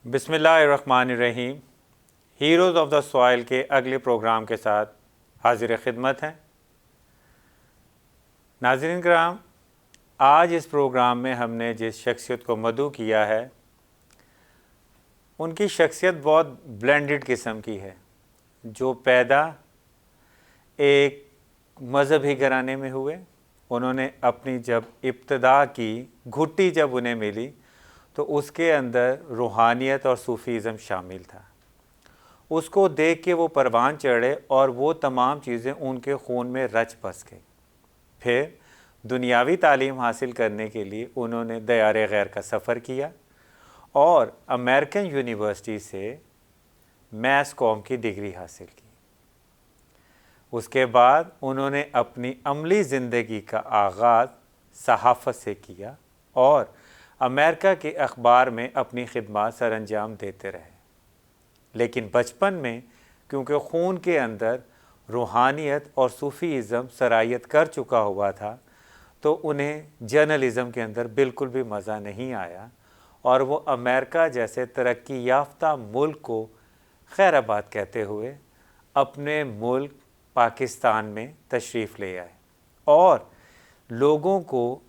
بسم اللہ الرحمن الرحیم. ہیروز آف دا سوائل کے اگلے پروگرام کے ساتھ حاضر خدمت ہیں. ناظرین کرام، آج اس پروگرام میں ہم نے جس شخصیت کو مدعو کیا ہے ان کی شخصیت بہت بلینڈڈ قسم کی ہے، جو پیدا ایک مذہبی گھرانے میں ہوئے. انہوں نے اپنی جب ابتدا کی گھٹی جب انہیں ملی تو اس کے اندر روحانیت اور صوفیزم شامل تھا. اس کو دیکھ کے وہ پروان چڑھے اور وہ تمام چیزیں ان کے خون میں رچ بس گئی. پھر دنیاوی تعلیم حاصل کرنے کے لیے انہوں نے دیار غیر کا سفر کیا اور امریکن یونیورسٹی سے میس کام کی ڈگری حاصل کی. اس کے بعد انہوں نے اپنی عملی زندگی کا آغاز صحافت سے کیا اور امریکہ کے اخبار میں اپنی خدمات سر انجام دیتے رہے. لیکن بچپن میں کیونکہ خون کے اندر روحانیت اور صوفیزم سرایت کر چکا ہوا تھا تو انہیں جرنلزم کے اندر بالکل بھی مزہ نہیں آیا اور وہ امریکہ جیسے ترقی یافتہ ملک کو خیر آباد کہتے ہوئے اپنے ملک پاکستان میں تشریف لے آئے اور لوگوں کو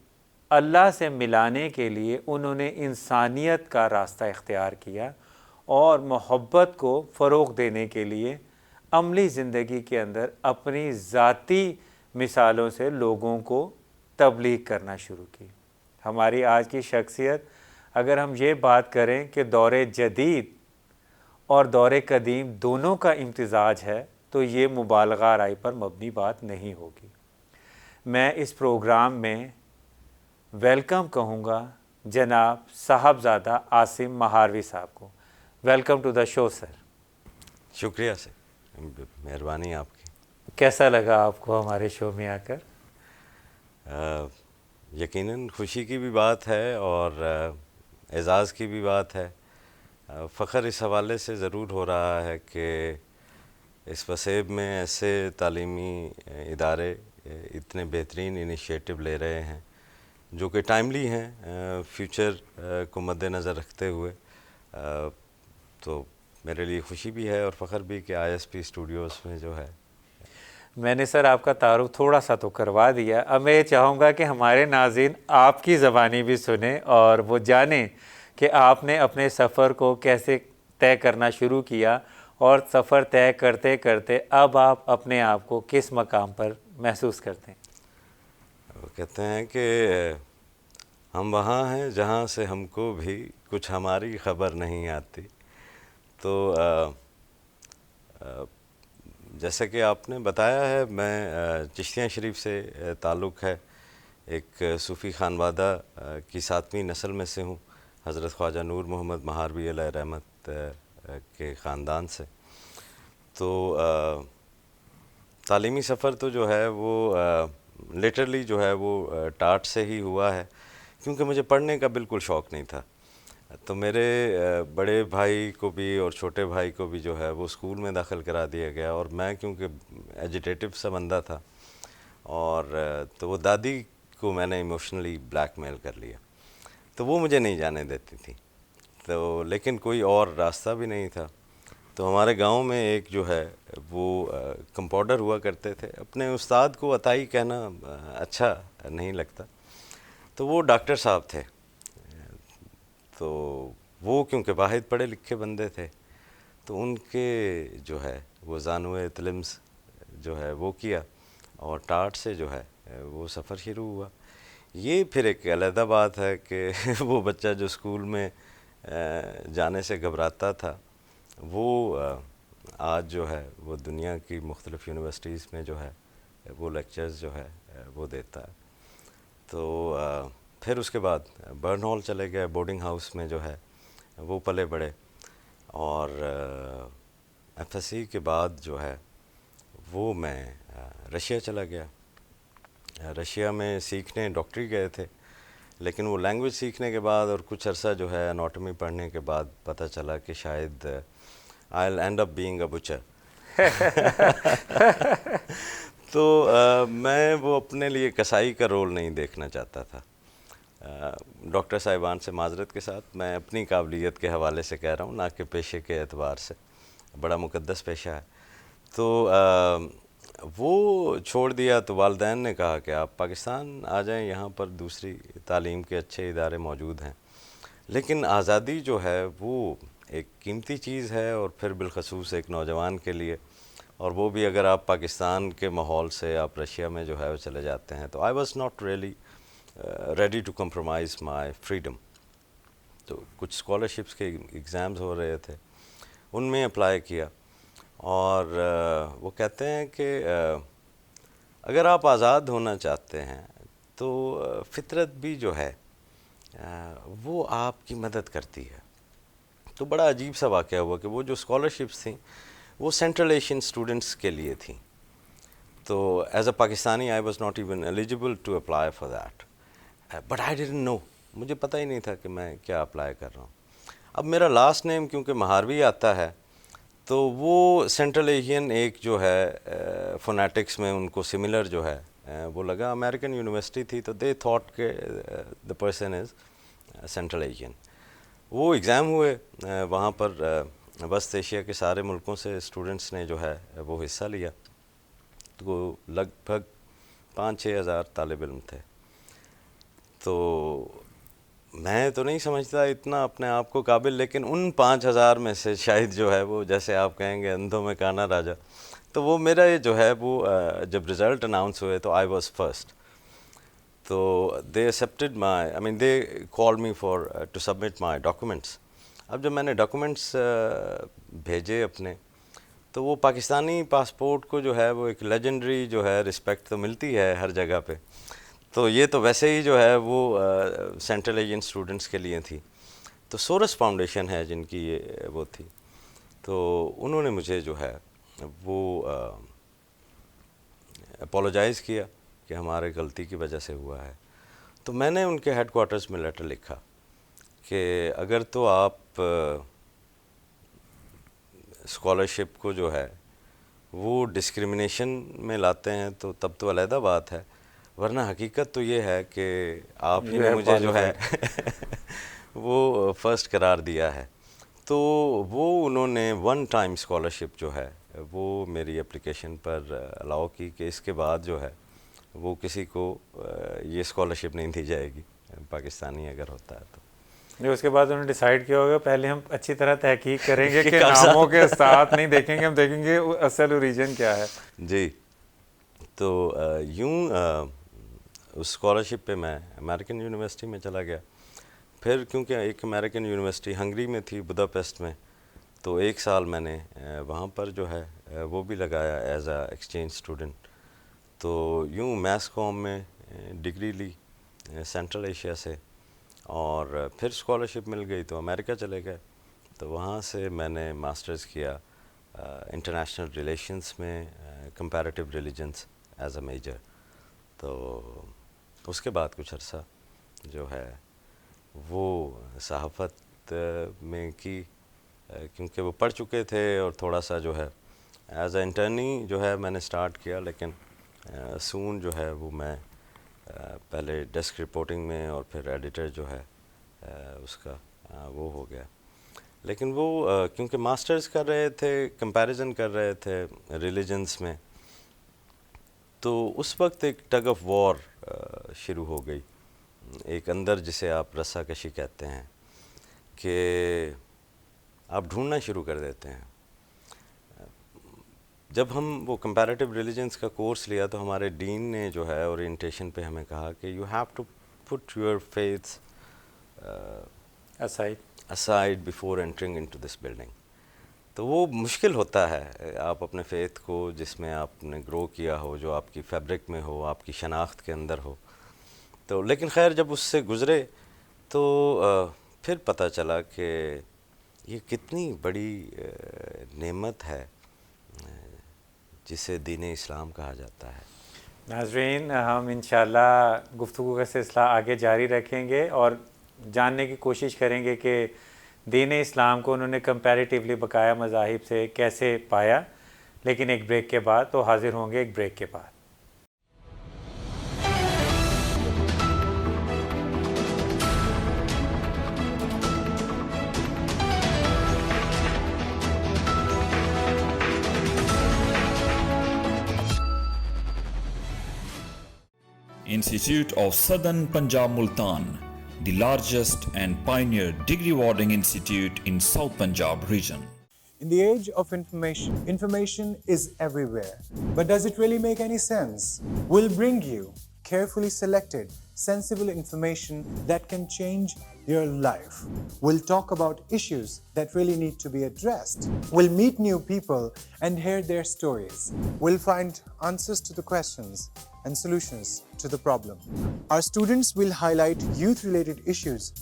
اللہ سے ملانے کے لیے انہوں نے انسانیت کا راستہ اختیار کیا اور محبت کو فروغ دینے کے لیے عملی زندگی کے اندر اپنی ذاتی مثالوں سے لوگوں کو تبلیغ کرنا شروع کی. ہماری آج کی شخصیت اگر ہم یہ بات کریں کہ دور جدید اور دور قدیم دونوں کا امتزاج ہے تو یہ مبالغہ آرائی پر مبنی بات نہیں ہوگی. میں اس پروگرام میں ویلکم کہوں گا جناب صاحبزادہ عاصم مہاروی صاحب کو. ویلکم ٹو دا شو سر. شکریہ سر، مہربانی آپ کی. کیسا لگا آپ کو ہمارے شو میں آ کر؟ یقیناً خوشی کی بھی بات ہے اور اعزاز کی بھی بات ہے. فخر اس حوالے سے ضرور ہو رہا ہے کہ اس وسیب میں ایسے تعلیمی ادارے اتنے بہترین انیشیٹو لے رہے ہیں جو کہ ٹائملی ہیں فیوچر کو مد نظر رکھتے ہوئے. تو میرے لیے خوشی بھی ہے اور فخر بھی کہ آئی ایس پی اسٹوڈیوز میں جو ہے. میں نے سر آپ کا تعارف تھوڑا سا تو کروا دیا. اب میں یہ چاہوں گا کہ ہمارے ناظرین آپ کی زبانی بھی سنیں اور وہ جانیں کہ آپ نے اپنے سفر کو کیسے طے کرنا شروع کیا اور سفر طے کرتے کرتے اب آپ اپنے آپ کو کس مقام پر محسوس کرتے ہیں؟ وہ کہتے ہیں کہ ہم وہاں ہیں جہاں سے ہم کو بھی کچھ ہماری خبر نہیں آتی. تو جیسا کہ آپ نے بتایا ہے، میں چشتیاں شریف سے تعلق ہے. ایک صوفی خانوادہ کی 7ویں نسل میں سے ہوں، حضرت خواجہ نور محمد مہاروی علیہ رحمت کے خاندان سے. تو تعلیمی سفر تو جو ہے وہ لٹرلی جو ہے وہ ٹاٹ سے ہی ہوا ہے، کیونکہ مجھے پڑھنے کا بالکل شوق نہیں تھا. تو میرے بڑے بھائی کو بھی اور چھوٹے بھائی کو بھی جو ہے وہ اسکول میں داخل کرا دیا گیا اور میں کیونکہ ایجیٹیٹو سا بندہ تھا اور تو وہ دادی کو میں نے ایموشنلی بلیک میل کر لیا، تو وہ مجھے نہیں جانے دیتی تھی. تو لیکن کوئی اور راستہ بھی نہیں تھا. تو ہمارے گاؤں میں ایک جو ہے وہ کمپاؤنڈر ہوا کرتے تھے. اپنے استاد کو عطائی کہنا اچھا نہیں لگتا، تو وہ ڈاکٹر صاحب تھے. تو وہ کیونکہ واحد پڑھے لکھے بندے تھے تو ان کے جو ہے وہ زانوئے تلمس جو ہے وہ کیا اور ٹاٹ سے جو ہے وہ سفر شروع ہوا. یہ پھر ایک علیحدہ بات ہے کہ وہ بچہ جو اسکول میں جانے سے گھبراتا تھا وہ آج جو ہے وہ دنیا کی مختلف یونیورسٹیز میں جو ہے وہ لیکچرز جو ہے وہ دیتا ہے. تو پھر اس کے بعد برن ہال چلے گئے، بورڈنگ ہاؤس میں جو ہے وہ پلے بڑھے اور ایف ایس سی کے بعد جو ہے وہ میں رشیا چلا گیا. رشیا میں سیکھنے ڈاکٹری گئے تھے، لیکن وہ لینگویج سیکھنے کے بعد اور کچھ عرصہ جو ہے اناٹمی پڑھنے کے بعد پتہ چلا کہ شاید I'll end up being a butcher. تو میں وہ اپنے لیے کسائی کا رول نہیں دیکھنا چاہتا تھا. ڈاکٹر صاحبان سے معذرت کے ساتھ میں اپنی قابلیت کے حوالے سے کہہ رہا ہوں، نہ کہ پیشے کے اعتبار سے، بڑا مقدس پیشہ ہے. تو وہ چھوڑ دیا تو والدین نے کہا کہ آپ پاکستان آ جائیں، یہاں پر دوسری تعلیم کے اچھے ادارے موجود ہیں. لیکن آزادی جو ہے وہ ایک قیمتی چیز ہے، اور پھر بالخصوص ایک نوجوان کے لیے، اور وہ بھی اگر آپ پاکستان کے ماحول سے آپ رشیا میں جو ہے وہ چلے جاتے ہیں. تو I was not really ready to compromise my freedom. تو کچھ اسکالرشپس کے ایگزامز ہو رہے تھے، ان میں اپلائی کیا، اور وہ کہتے ہیں کہ اگر آپ آزاد ہونا چاہتے ہیں تو فطرت بھی جو ہے وہ آپ کی مدد کرتی ہے. تو بڑا عجیب سا واقعہ ہوا کہ وہ جو اسکالرشپس تھیں وہ سینٹرل ایشین اسٹوڈنٹس کے لیے تھیں. تو as a Pakistani I was not even eligible to apply for that, but I didn't know, مجھے پتہ ہی نہیں تھا کہ میں کیا اپلائی کر رہا ہوں. اب میرا لاسٹ نیم کیونکہ مہاروی آتا ہے، تو وہ سینٹرل ایشین ایک جو ہے فونیٹکس میں ان کو سملر جو ہے وہ لگا. امریکن یونیورسٹی تھی، تو دے تھاٹ کہ the person is central Asian. وہ ایگزام ہوئے وہاں پر، وسط ایشیا کے سارے ملکوں سے اسٹوڈنٹس نے جو ہے وہ حصہ لیا. تو لگ بھگ 5-6 ہزار طالب علم تھے. تو میں تو نہیں سمجھتا اتنا اپنے آپ کو قابل، لیکن ان 5,000 میں سے شاید جو ہے وہ، جیسے آپ کہیں گے اندھوں میں کانا راجا، تو وہ میرا یہ جو ہے وہ جب رزلٹ اناؤنس ہوئے تو آئی واز فرسٹ. تو they accepted my, I mean they call me for to submit my documents. اب جب میں نے ڈاکومنٹس بھیجے اپنے، تو وہ پاکستانی پاسپورٹ کو جو ہے وہ ایک لیجنڈری جو ہے رسپیکٹ تو ملتی ہے ہر جگہ پہ. تو یہ تو ویسے ہی جو ہے وہ سینٹرل ایشین اسٹوڈنٹس کے لیے تھی. تو سورس فاؤنڈیشن ہے جن کی یہ وہ تھی، تو انہوں نے مجھے جو ہے وہ اپولوجائز کیا کہ ہمارے غلطی کی وجہ سے ہوا ہے. تو میں نے ان کے ہیڈ کوارٹرز میں لیٹر لکھا کہ اگر تو آپ اسکالرشپ کو جو ہے وہ ڈسکریمنیشن میں لاتے ہیں تو تب تو علیحدہ بات ہے، ورنہ حقیقت تو یہ ہے کہ آپ ہی نے مجھے جو ہے وہ فرسٹ قرار دیا ہے. تو وہ انہوں نے 1 ٹائم اسکالرشپ جو ہے وہ میری اپلیکیشن پر الاؤ کی کہ اس کے بعد جو ہے وہ کسی کو یہ اسکالرشپ نہیں دی جائے گی، پاکستانی اگر ہوتا ہے تو. اس کے بعد انہوں نے ڈیسائیڈ کیا ہوگا پہلے ہم اچھی طرح تحقیق کریں گے کہ ناموں کے ساتھ نہیں دیکھیں گے، ہم دیکھیں گے اصل اوریجن کیا ہے. جی. تو یوں اس اسکالرشپ پہ میں امریکن یونیورسٹی میں چلا گیا. پھر کیونکہ ایک امریکن یونیورسٹی ہنگری میں تھی، بداپیسٹ میں، تو 1 سال میں نے وہاں پر جو ہے وہ بھی لگایا ایز اے ایکسچینج اسٹوڈنٹ. تو یوں میس کام میں ڈگری لی سینٹرل ایشیا سے، اور پھر اسکالرشپ مل گئی تو امریکہ چلے گئے. تو وہاں سے میں نے ماسٹرز کیا انٹرنیشنل ریلیشنس میں، comparative religions as a major. تو اس کے بعد کچھ عرصہ جو ہے وہ صحافت میں کی، کیونکہ وہ پڑھ چکے تھے، اور تھوڑا سا جو ہے ایز اے انٹرنی جو ہے میں نے سٹارٹ کیا. لیکن سون جو ہے وہ میں پہلے ڈیسک رپورٹنگ میں اور پھر ایڈیٹر جو ہے اس کا وہ ہو گیا. لیکن وہ کیونکہ ماسٹرز کر رہے تھے، کمپیریزن کر رہے تھے ریلیجنس میں، تو اس وقت ایک ٹگ آف وار شروع ہو گئی، ایک اندر جسے آپ رسا کشی کہتے ہیں، کہ آپ ڈھونڈنا شروع کر دیتے ہیں. جب ہم وہ کمپیریٹیو ریلیجنس کا کورس لیا تو ہمارے ڈین نے جو ہے اورینٹیشن پہ ہمیں کہا کہ you have to put your faiths aside before entering into this building. تو وہ مشکل ہوتا ہے، آپ اپنے فیتھ کو جس میں آپ نے گرو کیا ہو، جو آپ کی فیبرک میں ہو، آپ کی شناخت کے اندر ہو. تو لیکن خیر جب اس سے گزرے تو پھر پتہ چلا کہ یہ کتنی بڑی نعمت ہے جسے دین اسلام کہا جاتا ہے. ناظرین، ہم انشاءاللہ گفتگو کا سلسلہ آگے جاری رکھیں گے اور جاننے کی کوشش کریں گے کہ دین اسلام کو انہوں نے کمپیریٹیولی بقایا مذاہب سے کیسے پایا. لیکن ایک بریک کے بعد تو حاضر ہوں گے ایک بریک کے بعد. Institute of Southern Punjab Multan, the largest and pioneer degree awarding institute in South Punjab region. In the age of information, information is everywhere. But does it really make any sense? We'll bring you carefully selected, sensible information that can change your life. We'll talk about issues that really need to be addressed. We'll meet new people and hear their stories. We'll find answers to the questions and solutions to the problem. Our students will highlight youth-related issues.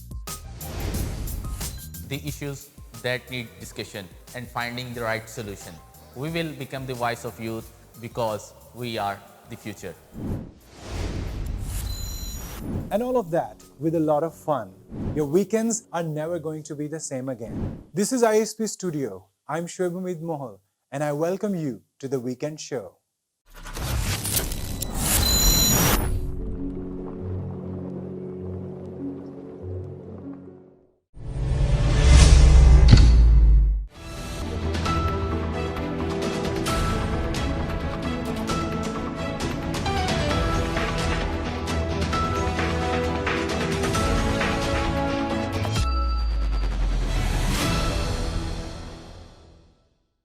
The issues that need discussion and finding the right solution. We will become the voice of youth because we are the future. And all of that with a lot of fun. Your weekends are never going to be the same again. This is ISP Studio. I'm Shoaib Hamid Mohal, and I welcome you to the Weekend Show.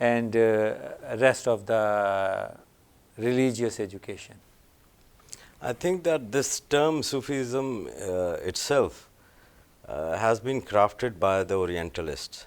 and rest of the religious education? I think that this term Sufism itself has been crafted by the Orientalists.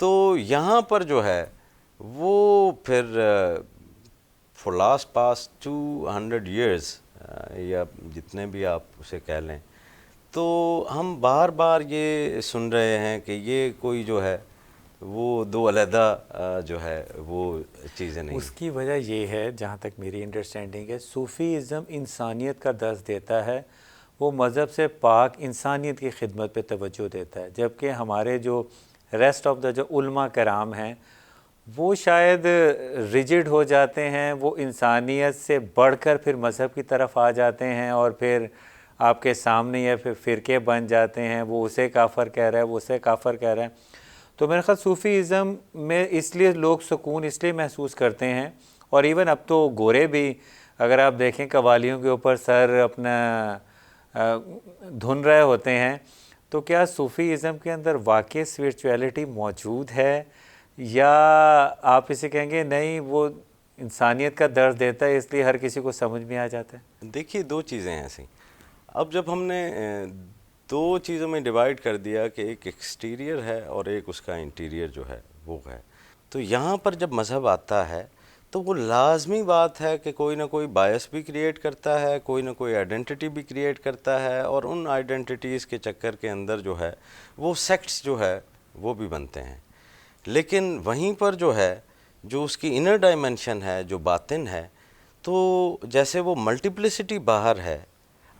تو یہاں پر جو ہے وہ پھر four last past 200 years یا جتنے بھی آپ اسے کہہ لیں، تو ہم بار بار یہ سن رہے ہیں کہ یہ کوئی جو ہے وہ دو علیحدہ جو ہے وہ چیزیں نہیں. اس کی وجہ یہ ہے، جہاں تک میری انڈرسٹینڈنگ ہے، صوفیزم انسانیت کا درس دیتا ہے، وہ مذہب سے پاک انسانیت کی خدمت پہ توجہ دیتا ہے، جبکہ ہمارے جو ریسٹ آف دا جو علماء کرام ہیں وہ شاید ریجڈ ہو جاتے ہیں، وہ انسانیت سے بڑھ کر پھر مذہب کی طرف آ جاتے ہیں، اور پھر آپ کے سامنے یا پھر فرقے بن جاتے ہیں، وہ اسے کافر کہہ رہا ہے، وہ اسے کافر کہہ رہا ہے. تو میرے خیال صوفیزم میں اس لیے لوگ سکون اس لیے محسوس کرتے ہیں، اور ایون اب تو گورے بھی اگر آپ دیکھیں قوالیوں کے اوپر سر اپنا دھن رہے ہوتے ہیں، تو کیا صوفیزم کے اندر واقع اسپرچویلٹی موجود ہے، یا آپ اسے کہیں گے نہیں وہ انسانیت کا درد دیتا ہے اس لیے ہر کسی کو سمجھ میں آ جاتا ہے؟ دیکھیے دو چیزیں ہیں ایسی. اب جب ہم نے دو چیزوں میں ڈیوائیڈ کر دیا کہ ایک ایکسٹیریئر ہے اور ایک اس کا انٹیریئر جو ہے وہ ہے، تو یہاں پر جب مذہب آتا ہے تو وہ لازمی بات ہے کہ کوئی نہ کوئی بائس بھی کریٹ کرتا ہے، کوئی نہ کوئی آئیڈینٹی بھی کریٹ کرتا ہے، اور ان آئیڈینٹیز کے چکر کے اندر جو ہے وہ سیکٹس جو ہے وہ بھی بنتے ہیں. لیکن وہیں پر جو ہے جو اس کی انر ڈائمنشن ہے، جو باطن ہے، تو جیسے وہ ملٹیپلسٹی باہر ہے،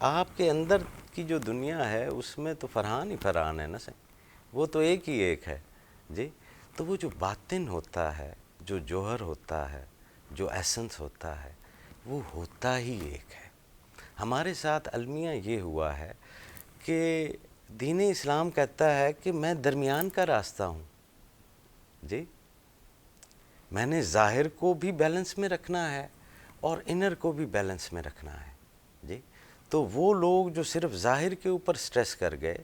آپ کے اندر کی جو دنیا ہے اس میں تو فرحان ہی فرحان ہے نا سر، وہ تو ایک ہی ایک ہے جی. تو وہ جو باطن ہوتا ہے، جو جوہر ہوتا ہے، جو ایسنس ہوتا ہے، وہ ہوتا ہی ایک ہے. ہمارے ساتھ المیہ یہ ہوا ہے کہ دین اسلام کہتا ہے کہ میں درمیان کا راستہ ہوں جی. میں نے ظاہر کو بھی بیلنس میں رکھنا ہے اور انر کو بھی بیلنس میں رکھنا ہے جی. تو وہ لوگ جو صرف ظاہر کے اوپر سٹریس کر گئے،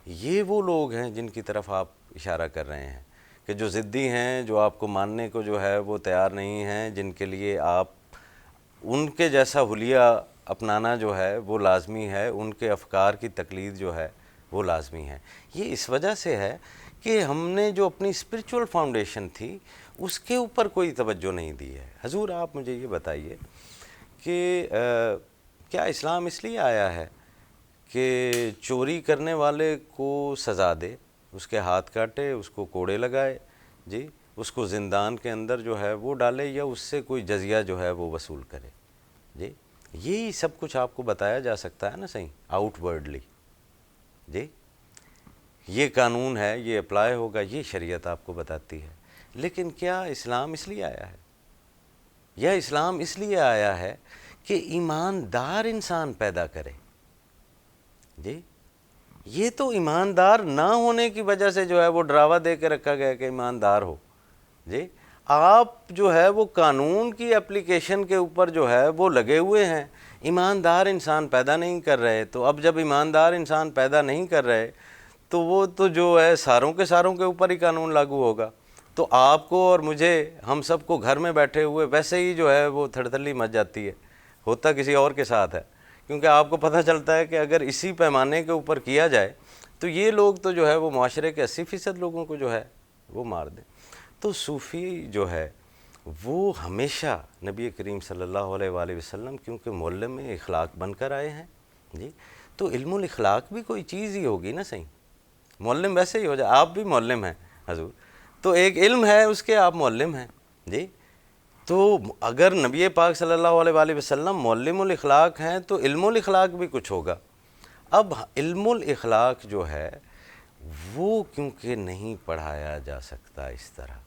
یہ وہ لوگ ہیں جن کی طرف آپ اشارہ کر رہے ہیں کہ جو ضدی ہیں، جو آپ کو ماننے کو جو ہے وہ تیار نہیں ہیں، جن کے لیے آپ ان کے جیسا حلیہ اپنانا جو ہے وہ لازمی ہے، ان کے افکار کی تقلید جو ہے وہ لازمی ہے. یہ اس وجہ سے ہے کہ ہم نے جو اپنی اسپرچول فاؤنڈیشن تھی اس کے اوپر کوئی توجہ نہیں دی ہے. حضور آپ مجھے یہ بتائیے کہ کیا اسلام اس لیے آیا ہے کہ چوری کرنے والے کو سزا دے، اس کے ہاتھ کاٹے، اس کو کوڑے لگائے جی، اس کو زندان کے اندر جو ہے وہ ڈالے، یا اس سے کوئی جزیہ جو ہے وہ وصول کرے جی؟ یہی سب کچھ آپ کو بتایا جا سکتا ہے نا صحیح آؤٹ ورڈلی جی. یہ قانون ہے، یہ اپلائی ہوگا، یہ شریعت آپ کو بتاتی ہے. لیکن کیا اسلام اس لیے آیا ہے؟ یا اسلام اس لیے آیا ہے کہ ایماندار انسان پیدا کرے جی. یہ تو ایماندار نہ ہونے کی وجہ سے جو ہے وہ ڈراوا دے کے رکھا گیا کہ ایماندار ہو جی. آپ جو ہے وہ قانون کی اپلیکیشن کے اوپر جو ہے وہ لگے ہوئے ہیں، ایماندار انسان پیدا نہیں کر رہے. تو اب جب ایماندار انسان پیدا نہیں کر رہے تو وہ تو جو ہے ساروں کے اوپر ہی قانون لاگو ہوگا. تو آپ کو اور مجھے، ہم سب کو گھر میں بیٹھے ہوئے ویسے ہی جو ہے وہ تھڑتلی مچ جاتی ہے. ہوتا کسی اور کے ساتھ ہے، کیونکہ آپ کو پتہ چلتا ہے کہ اگر اسی پیمانے کے اوپر کیا جائے تو یہ لوگ تو جو ہے وہ معاشرے کے 80% لوگوں کو جو ہے وہ مار دیں. تو صوفی جو ہے وہ ہمیشہ نبی کریم صلی اللہ علیہ وآلہ وسلم کیونکہ معلم اخلاق بن کر آئے ہیں جی. تو علم الاخلاق بھی کوئی چیز ہی ہوگی نا صحیح. معلم ویسے ہی ہو جائے، آپ بھی معلم ہیں حضور، تو ایک علم ہے اس کے آپ معلم ہیں جی. تو اگر نبی پاک صلی اللہ علیہ وآلہ وسلم معلم الاخلاق ہیں تو علم الاخلاق بھی کچھ ہوگا. اب علم الاخلاق جو ہے وہ کیونکہ نہیں پڑھایا جا سکتا اس طرح،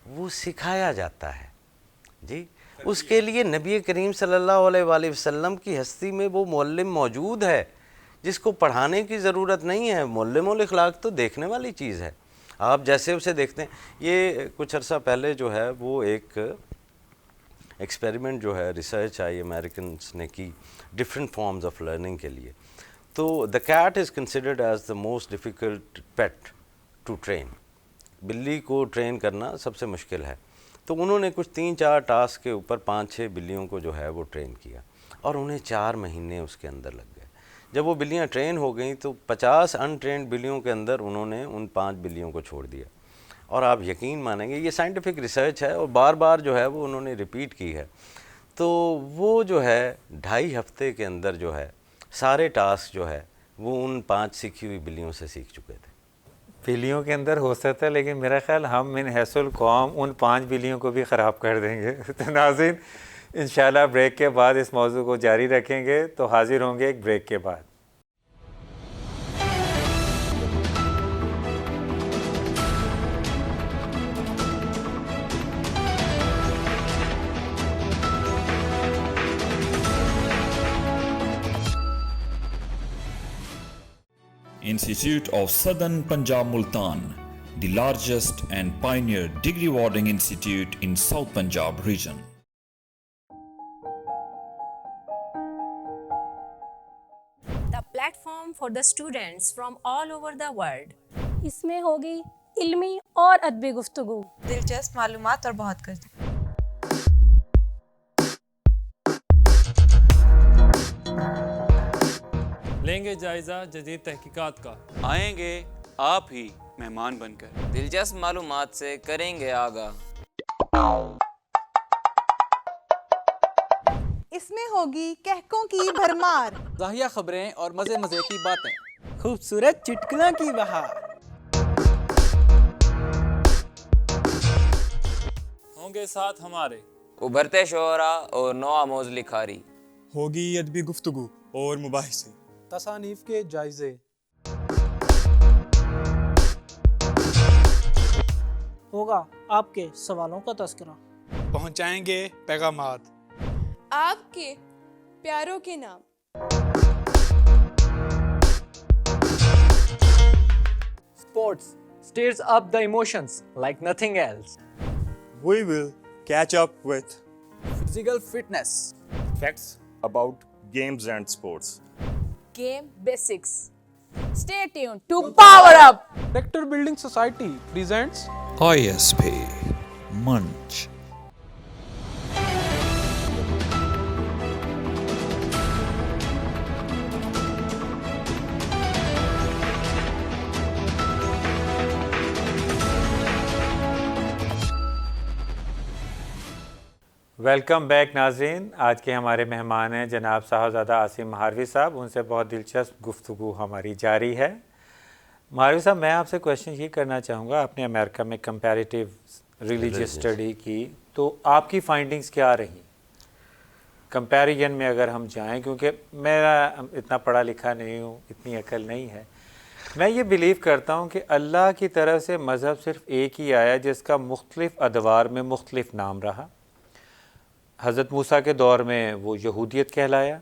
وہ سکھایا جاتا ہے جی. اس کے لیے نبی کریم صلی اللہ علیہ وآلہ وسلم کی ہستی میں وہ معلم موجود ہے جس کو پڑھانے کی ضرورت نہیں ہے. معلم الاخلاق تو دیکھنے والی چیز ہے، آپ جیسے اسے دیکھتے ہیں. یہ کچھ عرصہ پہلے جو ہے وہ ایک ایکسپیریمنٹ جو ہے ریسرچ آئی امریکنس نے کی ڈفرینٹ فارمز آف لرننگ کے لیے. تو the cat is considered as the most difficult pet to train. بلی کو ٹرین کرنا سب سے مشکل ہے. تو انہوں نے کچھ 3-4 ٹاسک کے اوپر 5-6 بلیوں کو جو ہے وہ ٹرین کیا، اور انہیں 4 مہینے اس کے اندر لگ گئے. جب وہ بلیاں ٹرین ہو گئیں تو 50 ان ٹرینڈ بلیوں کے اندر انہوں نے ان 5 بلیوں کو چھوڑ دیا، اور آپ یقین مانیں گے یہ سائنٹیفک ریسرچ ہے اور بار بار جو ہے وہ انہوں نے ریپیٹ کی ہے. تو وہ جو ہے 2.5 ہفتے کے اندر جو ہے سارے ٹاسک جو ہے وہ ان 5 سیکھی ہوئی بلیوں سے سیکھ چکے تھے. بلیوں کے اندر ہو سکتا ہے، لیکن میرا خیال ہم من حیث القوم ان 5 بلیوں کو بھی خراب کر دیں گے. تو ناظرین انشاءاللہ بریک کے بعد اس موضوع کو جاری رکھیں گے، تو حاضر ہوں گے ایک بریک کے بعد. Institute of Southern Punjab Multan, the largest and pioneer degree awarding institute in South Punjab region. The platform for the students from all over the world. اس میں ہوگی علمی اور ادبی گفتگو، دلچسپ معلومات اور بہت کچھ. لیں گے جائزہ جدید تحقیقات کا. آئیں گے آپ ہی مہمان بن کر. دلچسپ معلومات سے کریں گے آگاہ. اس میں ہوگی کہکوں کی بھرمار، زاہیہ خبریں اور مزے مزے کی باتیں. خوبصورت چٹکلوں کی بہار. ہوں گے ساتھ ہمارے ابھرتے شعراء اور نو آموز لکھاری. ہوگی ادبی گفتگو اور مباحثے، تصانیف کے جائزے، ہوگا آپ کے سوالوں کا تذکرہ. پہنچائیں گے پیغامات آپ کے پیاروں کے نام. Sports stirs up the emotions like nothing else. We will catch up with physical fitness, facts about games and sports. Game basics. Stay tuned to Power Up. Character Building Society presents ISP Munch. Welcome back ناظرین. آج کے ہمارے مہمان ہیں جناب صاحبزادہ عاصم مہاروی صاحب. ان سے بہت دلچسپ گفتگو ہماری جاری ہے. مہاروی صاحب میں آپ سے کویشچن یہ کرنا چاہوں گا، آپ نے امریکہ میں کمپیریٹیو ریلیجیس اسٹڈی کی، تو آپ کی فائنڈنگز کیا رہی کمپیریزن میں اگر ہم جائیں؟ کیونکہ میرا اتنا پڑھا لکھا نہیں ہوں، اتنی عقل نہیں ہے. میں یہ بلیو کرتا ہوں کہ اللہ کی طرف سے مذہب صرف ایک ہی آیا جس کا مختلف ادوار میں مختلف نام رہا. حضرت موسیٰ کے دور میں وہ یہودیت کہلایا،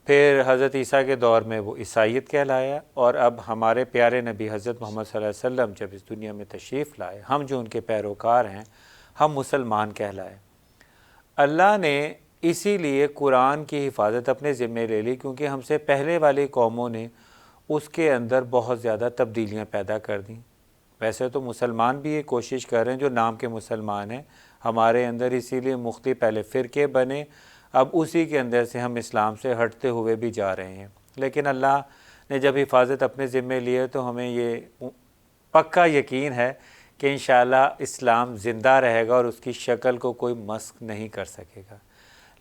پھر حضرت عیسیٰ کے دور میں وہ عیسائیت کہلایا، اور اب ہمارے پیارے نبی حضرت محمد صلی اللہ علیہ وسلم جب اس دنیا میں تشریف لائے، ہم جو ان کے پیروکار ہیں، ہم مسلمان کہلائے. اللہ نے اسی لیے قرآن کی حفاظت اپنے ذمے لے لی، کیونکہ ہم سے پہلے والی قوموں نے اس کے اندر بہت زیادہ تبدیلیاں پیدا کر دیں. ویسے تو مسلمان بھی یہ کوشش کر رہے ہیں جو نام کے مسلمان ہیں، ہمارے اندر اسی لیے مختلف پہلے فرقے بنے، اب اسی کے اندر سے ہم اسلام سے ہٹتے ہوئے بھی جا رہے ہیں. لیکن اللہ نے جب حفاظت اپنے ذمے لیے تو ہمیں یہ پکا یقین ہے کہ انشاءاللہ اسلام زندہ رہے گا اور اس کی شکل کو کوئی مسخ نہیں کر سکے گا.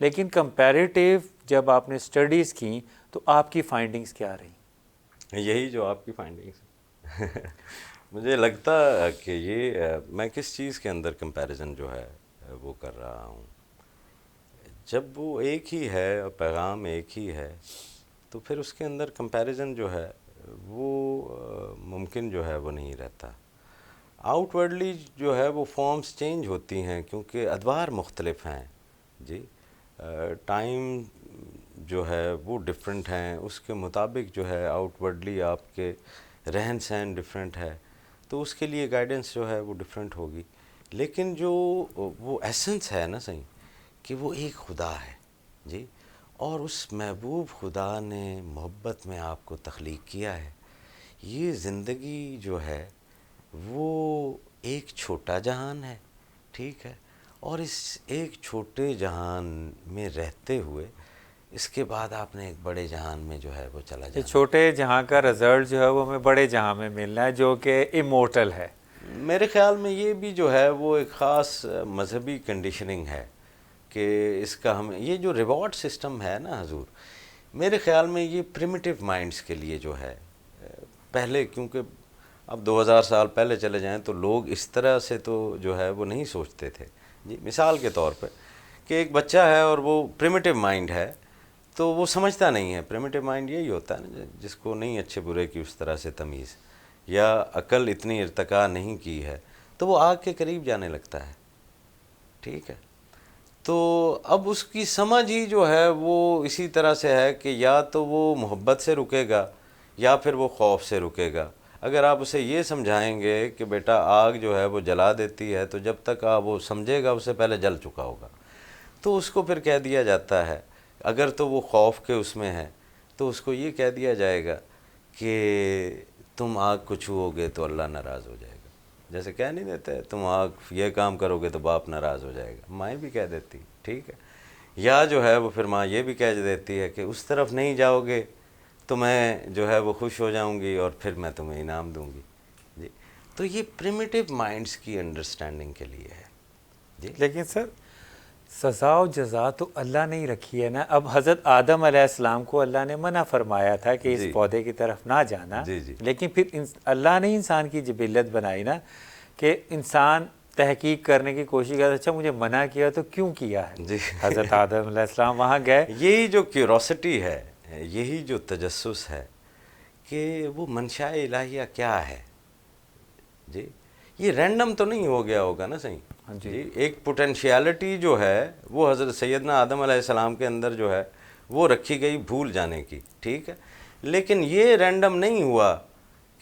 لیکن کمپیریٹیو جب آپ نے اسٹڈیز کی تو آپ کی فائنڈنگز کیا رہی؟ یہی جو آپ کی فائنڈنگز مجھے لگتا کہ یہ میں کس چیز کے اندر کمپیریزن جو ہے وہ کر رہا ہوں. جب وہ ایک ہی ہے اور پیغام ایک ہی ہے تو پھر اس کے اندر کمپیریزن جو ہے وہ ممکن جو ہے وہ نہیں رہتا. آؤٹ ورڈلی جو ہے وہ فارمز چینج ہوتی ہیں کیونکہ ادوار مختلف ہیں. جی ٹائم جو ہے وہ ڈفرینٹ ہیں، اس کے مطابق جو ہے آؤٹ ورڈلی آپ کے رہن سہن ڈفرینٹ ہے، تو اس کے لیے گائیڈنس جو ہے وہ ڈفرینٹ ہوگی. لیکن جو وہ ایسنس ہے نا صحیح کہ وہ ایک خدا ہے جی، اور اس محبوب خدا نے محبت میں آپ کو تخلیق کیا ہے. یہ زندگی جو ہے وہ ایک چھوٹا جہان ہے، ٹھیک ہے، اور اس ایک چھوٹے جہان میں رہتے ہوئے اس کے بعد آپ نے ایک بڑے جہان میں جو ہے وہ چلا جانا. چھوٹے جہاں کا رزلٹ جو ہے وہ ہمیں بڑے جہاں میں ملنا ہے جو کہ امورٹل ہے. میرے خیال میں یہ بھی جو ہے وہ ایک خاص مذہبی کنڈیشننگ ہے کہ اس کا ہم یہ جو ریوارڈ سسٹم ہے نا حضور، میرے خیال میں یہ پریمیٹیو مائنڈز کے لیے جو ہے پہلے، کیونکہ اب 2000 سال پہلے چلے جائیں تو لوگ اس طرح سے تو جو ہے وہ نہیں سوچتے تھے جی. مثال کے طور پہ کہ ایک بچہ ہے اور وہ پریمیٹیو مائنڈ ہے تو وہ سمجھتا نہیں ہے. پریمیٹیو مائنڈ یہی ہوتا ہے نا جس کو نہیں اچھے برے کی اس طرح سے تمیز یا عقل اتنی ارتقا نہیں کی ہے تو وہ آگ کے قریب جانے لگتا ہے. ٹھیک ہے، تو اب اس کی سمجھ ہی جو ہے وہ اسی طرح سے ہے کہ یا تو وہ محبت سے رکے گا یا پھر وہ خوف سے رکے گا. اگر آپ اسے یہ سمجھائیں گے کہ بیٹا آگ جو ہے وہ جلا دیتی ہے تو جب تک آپ وہ سمجھے گا اس سے پہلے جل چکا ہوگا، تو اس کو پھر کہہ دیا جاتا ہے، اگر تو وہ خوف کے اس میں ہے تو اس کو یہ کہہ دیا جائے گا کہ تم آگ کو چھوؤ گے تو اللہ ناراض ہو جائے گا. جیسے کہہ نہیں دیتے تم آگ یہ کام کرو گے تو باپ ناراض ہو جائے گا، مائیں بھی کہہ دیتی. ٹھیک ہے، یا جو ہے وہ پھر ماں یہ بھی کہہ دیتی ہے کہ اس طرف نہیں جاؤ گے تو میں جو ہے وہ خوش ہو جاؤں گی اور پھر میں تمہیں انعام دوں گی جی. تو یہ پریمیٹیو مائنڈز کی انڈرسٹینڈنگ کے لیے ہے جی. لیکن سر سزا و جزا تو اللہ نے ہی رکھی ہے نا. اب حضرت آدم علیہ السلام کو اللہ نے منع فرمایا تھا کہ اس پودے کی طرف نہ جانا، لیکن پھر اللہ نے انسان کی جبلت بنائی نا کہ انسان تحقیق کرنے کی کوشش کرتا. اچھا مجھے منع کیا تو کیوں کیا ہے؟ حضرت آدم علیہ السلام وہاں گئے. یہی جو کیوروسٹی ہے، یہی جو تجسس ہے کہ وہ منشاء الہیہ کیا ہے جی. یہ رینڈم تو نہیں ہو گیا ہوگا نا صحیح جی. ایک پوٹینشیلٹی جو ہے وہ حضرت سیدنا آدم علیہ السلام کے اندر جو ہے وہ رکھی گئی بھول جانے کی. ٹھیک ہے، لیکن یہ رینڈم نہیں ہوا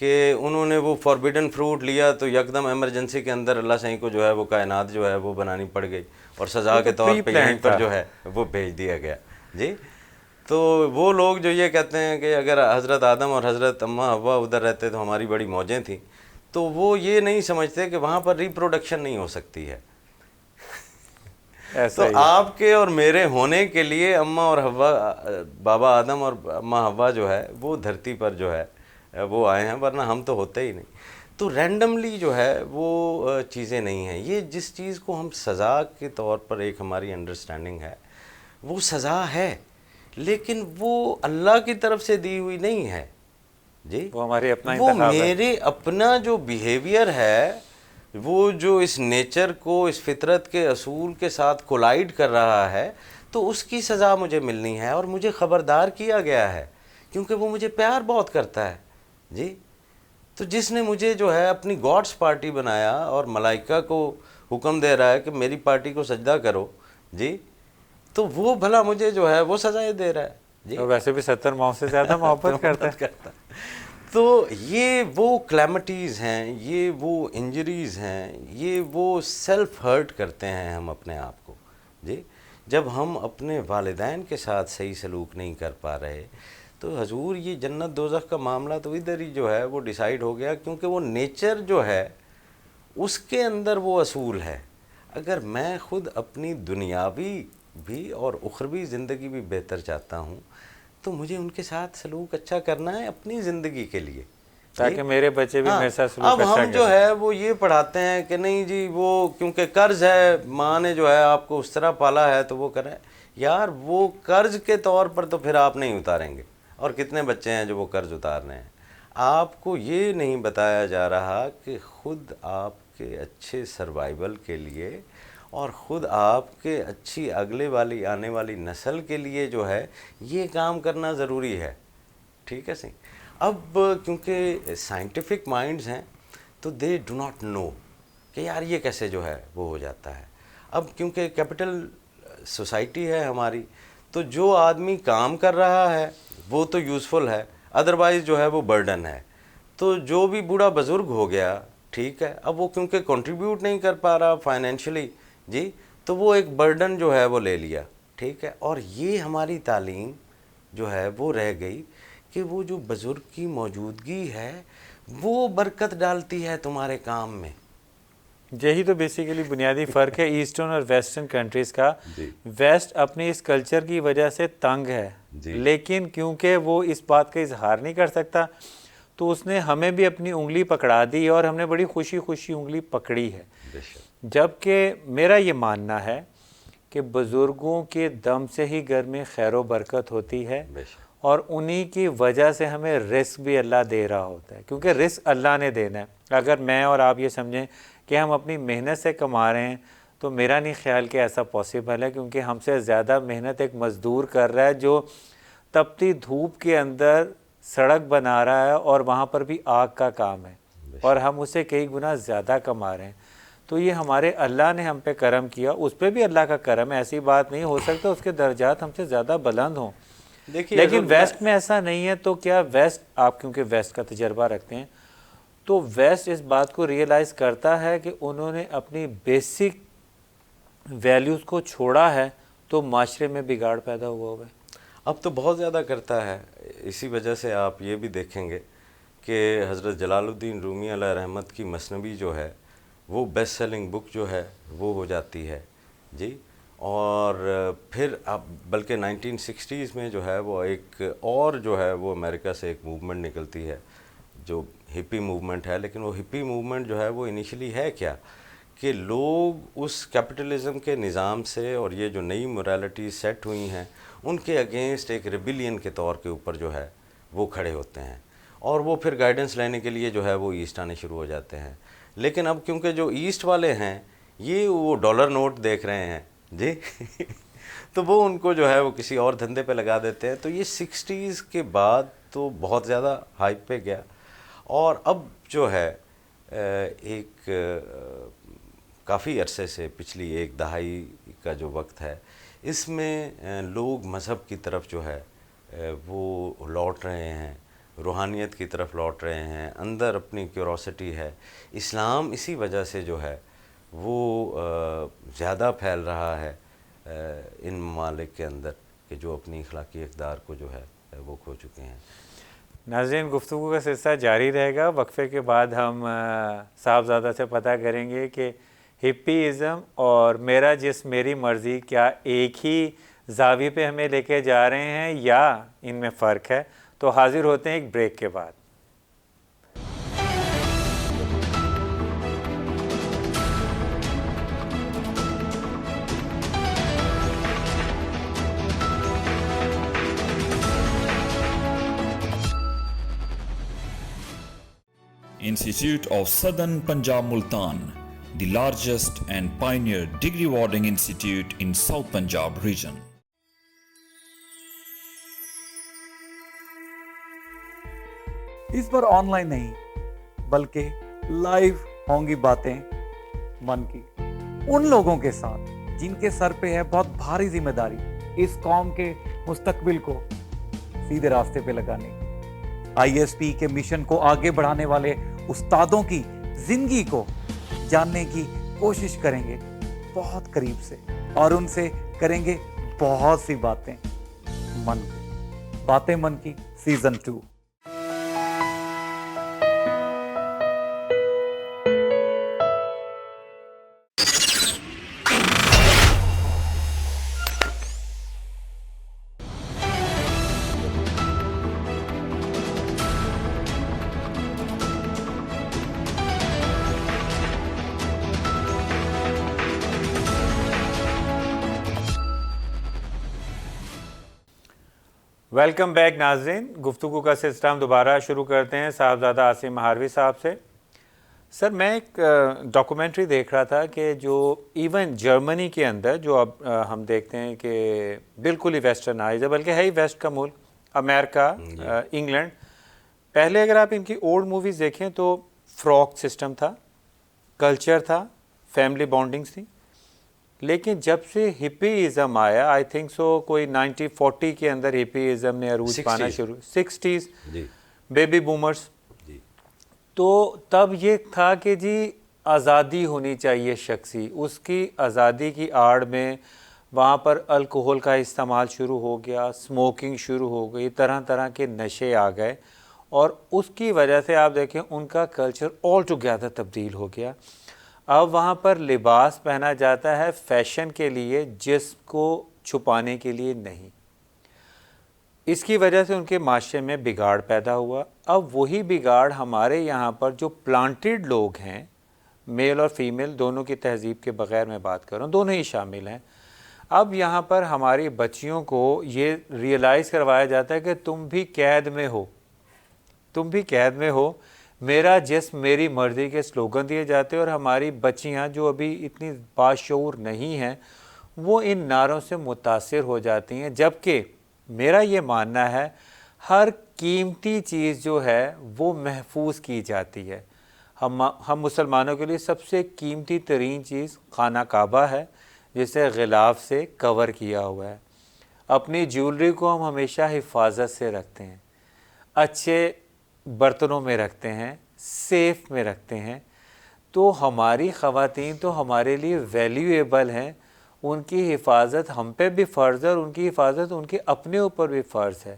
کہ انہوں نے وہ فاربیڈن فروٹ لیا تو یکدم ایمرجنسی کے اندر اللہ صحیح کو جو ہے وہ کائنات جو ہے وہ بنانی پڑ گئی اور سزا کے طور پہ یہیں پر جو ہے وہ بھیج دیا گیا جی. تو وہ لوگ جو یہ کہتے ہیں کہ اگر حضرت آدم اور حضرت اماں حوا ادھر رہتے تو ہماری بڑی موجیں تھیں، تو وہ یہ نہیں سمجھتے کہ وہاں پر ریپروڈکشن نہیں ہو سکتی ہے. تو آپ کے اور میرے ہونے کے لیے اماں اور حوا، بابا آدم اور اماں حوا جو ہے وہ دھرتی پر جو ہے وہ آئے ہیں، ورنہ ہم تو ہوتے ہی نہیں. تو رینڈملی جو ہے وہ چیزیں نہیں ہیں. یہ جس چیز کو ہم سزا کے طور پر ایک ہماری انڈرسٹینڈنگ ہے وہ سزا ہے، لیکن وہ اللہ کی طرف سے دی ہوئی نہیں ہے جی. وہ ہمارے اپنا وہ میرے اپنا جو بیہیویئر ہے، وہ جو اس نیچر کو، اس فطرت کے اصول کے ساتھ کولائیڈ کر رہا ہے، تو اس کی سزا مجھے ملنی ہے. اور مجھے خبردار کیا گیا ہے کیونکہ وہ مجھے پیار بہت کرتا ہے جی. تو جس نے مجھے جو ہے اپنی گاڈس پارٹی بنایا اور ملائکہ کو حکم دے رہا ہے کہ میری پارٹی کو سجدہ کرو جی، تو وہ بھلا مجھے جو ہے وہ سزائیں دے رہا ہے جی. ویسے بھی 70 ماؤں سے زیادہ محبت کرتا ہے. تو یہ وہ کلیمٹیز ہیں، یہ وہ انجریز ہیں، یہ وہ سیلف ہرٹ کرتے ہیں ہم اپنے آپ کو جی. جب ہم اپنے والدین کے ساتھ صحیح سلوک نہیں کر پا رہے تو حضور یہ جنت دوزخ کا معاملہ تو ادھر ہی جو ہے وہ ڈیسائیڈ ہو گیا، کیونکہ وہ نیچر جو ہے اس کے اندر وہ اصول ہے. اگر میں خود اپنی دنیاوی بھی اور اخروی زندگی بھی بہتر چاہتا ہوں تو مجھے ان کے ساتھ سلوک اچھا کرنا ہے اپنی زندگی کے لیے، تاکہ میرے بچے بھی میرے ساتھ سلوک اب اچھا ہم جو ہے وہ یہ پڑھاتے ہیں کہ نہیں جی وہ کیونکہ قرض ہے، ماں نے جو ہے آپ کو اس طرح پالا ہے تو وہ کریں. یار وہ قرض کے طور پر تو پھر آپ نہیں اتاریں گے. اور کتنے بچے ہیں جو وہ قرض اتار رہے ہیں. آپ کو یہ نہیں بتایا جا رہا کہ خود آپ کے اچھے سروائیول کے لیے اور خود آپ کے اچھی اگلے والی آنے والی نسل کے لیے جو ہے یہ کام کرنا ضروری ہے. ٹھیک ہے سی. اب کیونکہ سائنٹیفک مائنڈز ہیں تو دے ڈو ناٹ نو کہ یار یہ کیسے جو ہے وہ ہو جاتا ہے. اب کیونکہ کیپٹل سوسائٹی ہے ہماری، تو جو آدمی کام کر رہا ہے وہ تو یوزفل ہے، ادروائز جو ہے وہ برڈن ہے. تو جو بھی بوڑھا بزرگ ہو گیا ٹھیک ہے، اب وہ کیونکہ کنٹریبیوٹ نہیں کر پا رہا فائنینشلی جی، تو وہ ایک برڈن جو ہے وہ لے لیا. ٹھیک ہے. اور یہ ہماری تعلیم جو ہے وہ رہ گئی کہ وہ جو بزرگ کی موجودگی ہے وہ برکت ڈالتی ہے تمہارے کام میں. یہی تو بیسیکلی بنیادی فرق ہے ایسٹرن اور ویسٹرن کنٹریز کا. ویسٹ اپنی اس کلچر کی وجہ سے تنگ ہے، لیکن کیونکہ وہ اس بات کا اظہار نہیں کر سکتا تو اس نے ہمیں بھی اپنی انگلی پکڑا دی اور ہم نے بڑی خوشی خوشی انگلی پکڑی ہے. جبکہ میرا یہ ماننا ہے کہ بزرگوں کے دم سے ہی گھر میں خیر و برکت ہوتی ہے اور انہی کی وجہ سے ہمیں رزق بھی اللہ دے رہا ہوتا ہے, کیونکہ رزق اللہ نے دینا ہے. اگر میں اور آپ یہ سمجھیں کہ ہم اپنی محنت سے کما رہے ہیں تو میرا نہیں خیال کہ ایسا پاسبل ہے, کیونکہ ہم سے زیادہ محنت ایک مزدور کر رہا ہے جو تپتی دھوپ کے اندر سڑک بنا رہا ہے اور وہاں پر بھی آگ کا کام ہے, اور ہم اسے کئی گنا زیادہ کما رہے ہیں. تو یہ ہمارے اللہ نے ہم پہ کرم کیا, اس پہ بھی اللہ کا کرم ہے, ایسی بات نہیں ہو سکتا اس کے درجات ہم سے زیادہ بلند ہوں. لیکن ویسٹ میں ایسا نہیں ہے. تو کیا ویسٹ, آپ کیونکہ ویسٹ کا تجربہ رکھتے ہیں, تو ویسٹ اس بات کو ریئلائز کرتا ہے کہ انہوں نے اپنی بیسک ویلیوز کو چھوڑا ہے تو معاشرے میں بگاڑ پیدا ہوا ہوا ہے. اب تو بہت زیادہ کرتا ہے. اسی وجہ سے آپ یہ بھی دیکھیں گے کہ حضرت جلال الدین رومی علیہ رحمت کی مثنوی جو ہے وہ بیسٹ سیلنگ بک جو ہے وہ ہو جاتی ہے جی. اور پھر اب بلکہ 1960s میں جو ہے وہ ایک اور جو ہے وہ امریکہ سے ایک موومنٹ نکلتی ہے جو ہپی موومنٹ ہے. لیکن وہ ہپی موومنٹ جو ہے وہ انیشلی ہے کیا کہ لوگ اس کیپٹلزم کے نظام سے اور یہ جو نئی مورالٹی سیٹ ہوئی ہیں ان کے اگینسٹ ایک ریبیلین کے طور کے اوپر جو ہے وہ کھڑے ہوتے ہیں, اور وہ پھر گائیڈنس لینے کے لیے جو ہے وہ ایسٹ آنے شروع ہو جاتے ہیں. لیکن اب کیونکہ جو ایسٹ والے ہیں یہ وہ ڈالر نوٹ دیکھ رہے ہیں جی تو وہ ان کو جو ہے وہ کسی اور دھندے پہ لگا دیتے ہیں. تو یہ 60s کے بعد تو بہت زیادہ ہائپ پہ گیا, اور اب جو ہے ایک کافی عرصے سے پچھلی ایک دہائی کا جو وقت ہے اس میں لوگ مذہب کی طرف جو ہے وہ لوٹ رہے ہیں, روحانیت کی طرف لوٹ رہے ہیں, اندر اپنی کیوروسٹی ہے. اسلام اسی وجہ سے جو ہے وہ زیادہ پھیل رہا ہے ان ممالک کے اندر کہ جو اپنی اخلاقی اقدار کو جو ہے وہ کھو چکے ہیں. ناظرین, گفتگو کا سلسلہ جاری رہے گا. وقفے کے بعد ہم صاحبزادہ سے پتہ کریں گے کہ ہپیزم اور میرا جسم میری مرضی کیا ایک ہی زاویے پہ ہمیں لے کے جا رہے ہیں یا ان میں فرق ہے. تو حاضر ہوتے ہیں ایک بریک کے بعد. Institute of Southern Punjab Multan, the largest and pioneer degree awarding institute in South Punjab region. اس پر آن لائن نہیں بلکہ لائیو ہوں گی باتیں من کی ان لوگوں کے ساتھ جن کے سر پہ ہے بہت بھاری ذمہ داری اس قوم کے مستقبل کو سیدھے راستے پہ لگانے کی. ISP کے مشن کو آگے بڑھانے والے استادوں کی زندگی کو جاننے کی کوشش کریں گے بہت قریب سے, اور ان سے کریں گے بہت سی باتیں من کی سیزن 2. ویلکم بیک ناظرین. گفتگو کا سلسلہ ہم دوبارہ شروع کرتے ہیں صاحبزادہ عاصم مہاروی صاحب سے. سر, میں ایک ڈاکومنٹری دیکھ رہا تھا کہ جو ایون جرمنی کے اندر جو اب ہم دیکھتے ہیں کہ بالکل ہی ویسٹرنائز ہے, بلکہ ہے ہی ویسٹ کا ملک, امریکہ, انگلینڈ. پہلے اگر آپ ان کی اولڈ موویز دیکھیں تو فراک سسٹم تھا, کلچر تھا, فیملی بانڈنگز تھی. لیکن جب سے ہپیزم آیا, آئی تھنک سو کوئی 1940 کے اندر ہپیزم نے عروج پانا شروع, 60s, بیبی بومرز, تو تب یہ تھا کہ جی آزادی ہونی چاہیے شخصی. اس کی آزادی کی آڑ میں وہاں پر الکوہل کا استعمال شروع ہو گیا, اسموکنگ شروع ہو گئی, طرح طرح کے نشے آ گئے, اور اس کی وجہ سے آپ دیکھیں ان کا کلچر آل ٹوگیدر تبدیل ہو گیا. اب وہاں پر لباس پہنا جاتا ہے فیشن کے لیے, جسم کو چھپانے کے لیے نہیں. اس کی وجہ سے ان کے معاشرے میں بگاڑ پیدا ہوا. اب وہی بگاڑ ہمارے یہاں پر جو پلانٹڈ لوگ ہیں، میل اور فیمیل دونوں کی تہذیب کے بغیر میں بات کر رہا ہوں، دونوں ہی شامل ہیں. اب یہاں پر ہماری بچیوں کو یہ ریئلائز کروایا جاتا ہے کہ تم بھی قید میں ہو، تم بھی قید میں ہو، میرا جسم میری مرضی کے سلوگن دیے جاتے ہیں. اور ہماری بچیاں جو ابھی اتنی باشعور نہیں ہیں وہ ان نعروں سے متاثر ہو جاتی ہیں. جبکہ میرا یہ ماننا ہے ہر قیمتی چیز جو ہے وہ محفوظ کی جاتی ہے. ہم مسلمانوں کے لیے سب سے قیمتی ترین چیز خانہ کعبہ ہے، جسے غلاف سے کور کیا ہوا ہے. اپنی جیولری کو ہم ہمیشہ حفاظت سے رکھتے ہیں، اچھے برتنوں میں رکھتے ہیں، سیف میں رکھتے ہیں. تو ہماری خواتین تو ہمارے لیے ویلیویبل ہیں، ان کی حفاظت ہم پہ بھی فرض ہے اور ان کی حفاظت ان کے اپنے اوپر بھی فرض ہے.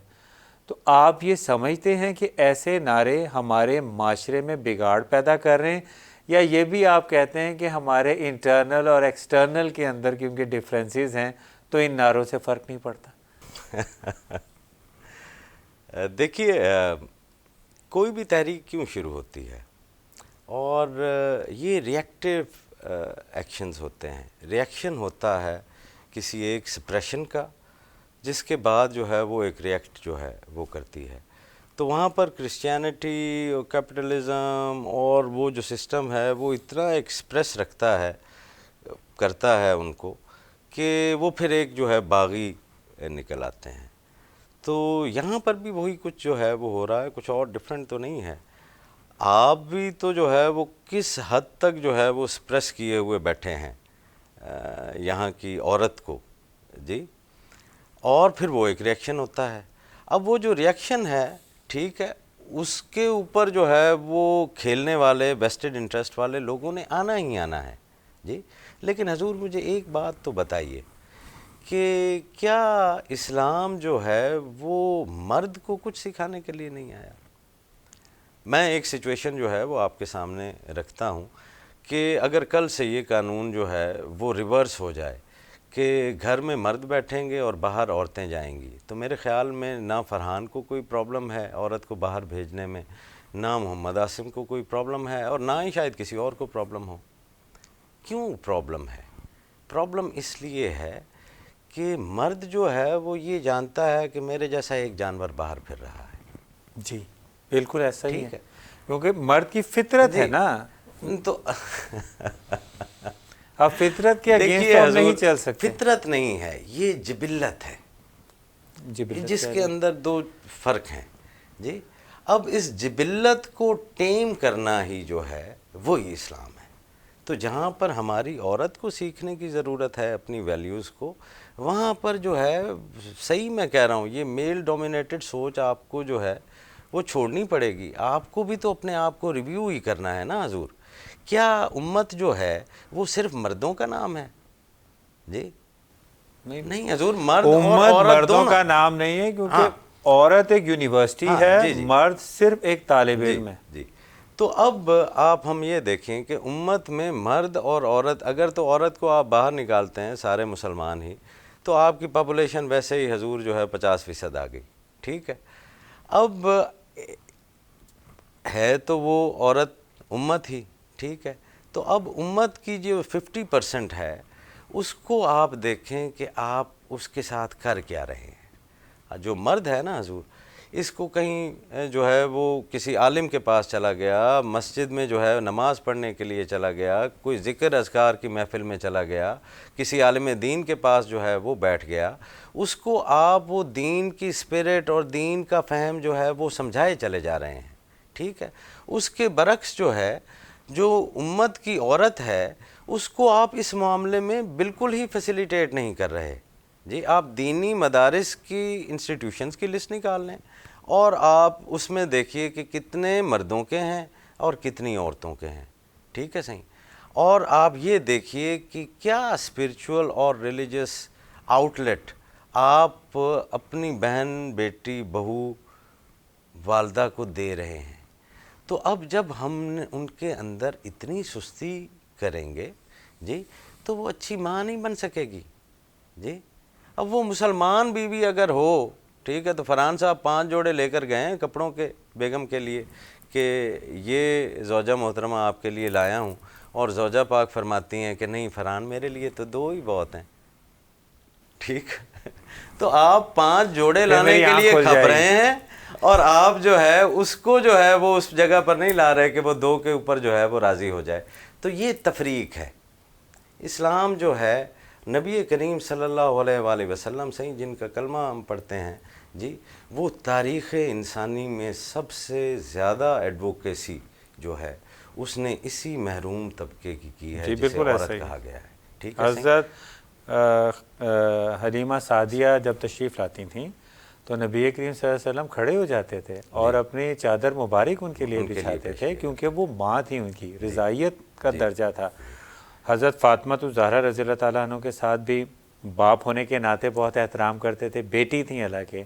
تو آپ یہ سمجھتے ہیں کہ ایسے نعرے ہمارے معاشرے میں بگاڑ پیدا کر رہے ہیں، یا یہ بھی آپ کہتے ہیں کہ ہمارے انٹرنل اور ایکسٹرنل کے اندر کیونکہ ڈفرینسز ہیں تو ان نعروں سے فرق نہیں پڑتا؟ دیکھیے، کوئی بھی تحریک کیوں شروع ہوتی ہے، اور یہ ریئیکٹیو ایکشنز ہوتے ہیں. ریئیکشن ہوتا ہے کسی ایک سپریشن کا، جس کے بعد جو ہے وہ ایک ریئیکٹ جو ہے وہ کرتی ہے. تو وہاں پر کرسچینٹی اور کیپٹلزم اور وہ جو سسٹم ہے وہ اتنا ایکسپریس کرتا ہے ان کو کہ وہ پھر ایک جو ہے باغی نکل آتے ہیں. تو یہاں پر بھی وہی کچھ جو ہے وہ ہو رہا ہے، کچھ اور ڈیفرنٹ تو نہیں ہے. آپ بھی تو جو ہے وہ کس حد تک جو ہے وہ سپریس کیے ہوئے بیٹھے ہیں یہاں کی عورت کو، جی. اور پھر وہ ایک ریئیکشن ہوتا ہے. اب وہ جو ریئیکشن ہے، ٹھیک ہے، اس کے اوپر جو ہے وہ کھیلنے والے ویسٹڈ انٹرسٹ والے لوگوں نے آنا ہی آنا ہے، جی. لیکن حضور مجھے ایک بات تو بتائیے کہ کیا اسلام جو ہے وہ مرد کو کچھ سکھانے کے لیے نہیں آیا؟ میں ایک سچویشن جو ہے وہ آپ کے سامنے رکھتا ہوں کہ اگر کل سے یہ قانون جو ہے وہ ریورس ہو جائے کہ گھر میں مرد بیٹھیں گے اور باہر عورتیں جائیں گی، تو میرے خیال میں نہ فرحان کو کوئی پرابلم ہے عورت کو باہر بھیجنے میں، نہ محمد عاصم کو کوئی پرابلم ہے، اور نہ ہی شاید کسی اور کو پرابلم ہو. کیوں پرابلم ہے؟ پرابلم اس لیے ہے کہ مرد جو ہے وہ یہ جانتا ہے کہ میرے جیسا ایک جانور باہر پھر رہا ہے. جی بالکل ایسا ہی ہے، کیونکہ مرد کی فطرت ہے نا. تو اب فطرت کے اگینسٹ ہم نہیں چل سکتے. فطرت نہیں ہے، یہ جبلت ہے، جس کے اندر دو فرق ہیں، جی. اب اس جبلت کو ٹیم کرنا ہی جو ہے وہی اسلام ہے. تو جہاں پر ہماری عورت کو سیکھنے کی ضرورت ہے اپنی ویلیوز کو، وہاں پر جو ہے صحیح میں کہہ رہا ہوں، یہ میل ڈومینیٹڈ سوچ آپ کو جو ہے وہ چھوڑنی پڑے گی. آپ کو بھی تو اپنے آپ کو ریویو ہی کرنا ہے نا حضور. کیا امت جو ہے وہ صرف مردوں کا نام ہے؟ جی نہیں حضور، مرد اور عورت مردوں کا نام نہیں ہے، کیونکہ عورت ایک یونیورسٹی ہے، مرد صرف ایک طالب علم ہے. جی. تو اب ہم یہ دیکھیں کہ امت میں مرد اور عورت، اگر تو عورت کو آپ باہر نکالتے ہیں سارے مسلمان ہی، تو آپ کی پاپولیشن ویسے ہی حضور جو ہے 50% آ گئی. ٹھیک ہے، اب ہے تو وہ عورت امت ہی، ٹھیک ہے. تو اب امت کی جو 50% ہے اس کو آپ دیکھیں کہ آپ اس کے ساتھ کر کیا رہے ہیں. جو مرد ہے نا حضور، اس کو کہیں جو ہے وہ کسی عالم کے پاس چلا گیا، مسجد میں جو ہے نماز پڑھنے کے لیے چلا گیا، کوئی ذکر اذکار کی محفل میں چلا گیا، کسی عالم دین کے پاس جو ہے وہ بیٹھ گیا، اس کو آپ وہ دین کی اسپرٹ اور دین کا فہم جو ہے وہ سمجھائے چلے جا رہے ہیں. ٹھیک ہے. اس کے برعکس جو ہے جو امت کی عورت ہے اس کو آپ اس معاملے میں بالکل ہی فیسیلیٹیٹ نہیں کر رہے. جی آپ دینی مدارس کی انسٹیٹیوشنز کی لسٹ نکال لیں اور آپ اس میں دیکھیے کہ کتنے مردوں کے ہیں اور کتنی عورتوں کے ہیں. ٹھیک ہے صحیح. اور آپ یہ دیکھیے کہ کیا اسپرچول اور ریلیجس آؤٹ لیٹ آپ اپنی بہن، بیٹی، بہو، والدہ کو دے رہے ہیں. تو اب جب ہم نے ان کے اندر اتنی سستی کریں گے، جی، تو وہ اچھی ماں نہیں بن سکے گی. جی اب وہ مسلمان بیوی اگر ہو، ٹھیک ہے. تو فرحان صاحب 5 جوڑے لے کر گئے ہیں کپڑوں کے بیگم کے لیے کہ یہ زوجہ محترمہ آپ کے لیے لایا ہوں, اور زوجہ پاک فرماتی ہیں کہ نہیں فرحان میرے لیے تو 2 ہی بہت ہیں. ٹھیک, تو آپ 5 جوڑے لانے کے لیے کھپ رہے ہیں اور آپ جو ہے اس کو جو ہے وہ اس جگہ پر نہیں لا رہے کہ وہ 2 کے اوپر جو ہے وہ راضی ہو جائے. تو یہ تفریق ہے. اسلام جو ہے نبی کریم صلی اللہ علیہ وآلہ وسلم سے جن کا کلمہ ہم پڑھتے ہیں جی, وہ تاریخ انسانی میں سب سے زیادہ ایڈوکیسی جو ہے اس نے اسی محروم طبقے کی ہے جسے عورت کہا گیا ہے. ٹھیک ہے. حضرت حلیمہ سعدیہ جب تشریف لاتی تھیں تو نبی کریم صلی اللہ علیہ وسلم کھڑے ہو جاتے تھے اور اپنی چادر مبارک ان کے لیے بچھاتے تھے, کیونکہ وہ ماں تھی, ان کی رضائیت کا درجہ تھا. حضرت فاطمہ الزہرا رضی اللہ تعالیٰ عنہ کے ساتھ بھی باپ ہونے کے ناطے بہت احترام کرتے تھے, بیٹی تھیں اللہ کے,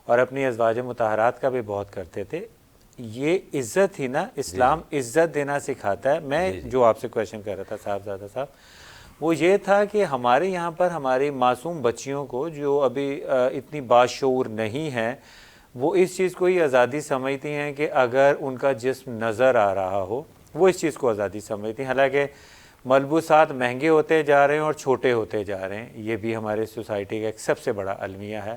اور اپنی ازواج مطہرات کا بھی بہت کرتے تھے. یہ عزت ہی نا, اسلام عزت دینا سکھاتا ہے. میں جو آپ سے کویشچن کر رہا تھا صاحبزادہ صاحب, وہ یہ تھا کہ ہمارے یہاں پر ہماری معصوم بچیوں کو جو ابھی اتنی باشعور نہیں ہیں, وہ اس چیز کو ہی آزادی سمجھتی ہیں کہ اگر ان کا جسم نظر آ رہا ہو, وہ اس چیز کو آزادی سمجھتی ہیں. حالانکہ ملبوسات مہنگے ہوتے جا رہے ہیں اور چھوٹے ہوتے جا رہے ہیں, یہ بھی ہمارے سوسائٹی کا ایک سب سے بڑا المیہ ہے.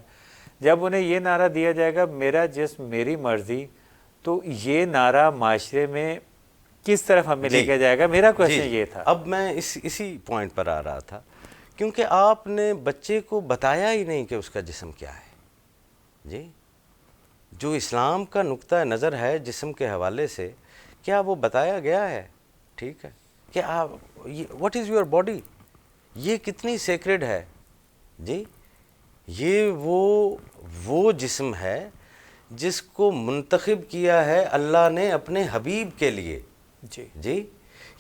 جب انہیں یہ نعرہ دیا جائے گا میرا جسم میری مرضی, تو یہ نعرہ معاشرے میں کس طرف ہمیں لے کے جائے گا؟ میرا کویشچن یہ تھا. اب میں اسی پوائنٹ پر آ رہا تھا, کیونکہ آپ نے بچے کو بتایا ہی نہیں کہ اس کا جسم کیا ہے. جی, جو اسلام کا نقطہ نظر ہے جسم کے حوالے سے, کیا وہ بتایا گیا ہے؟ ٹھیک ہے, کہ آپ واٹ از یور باڈی, یہ کتنی سیکرڈ ہے. جی, یہ وہ جسم ہے جس کو منتخب کیا ہے اللہ نے اپنے حبیب کے لیے. جی,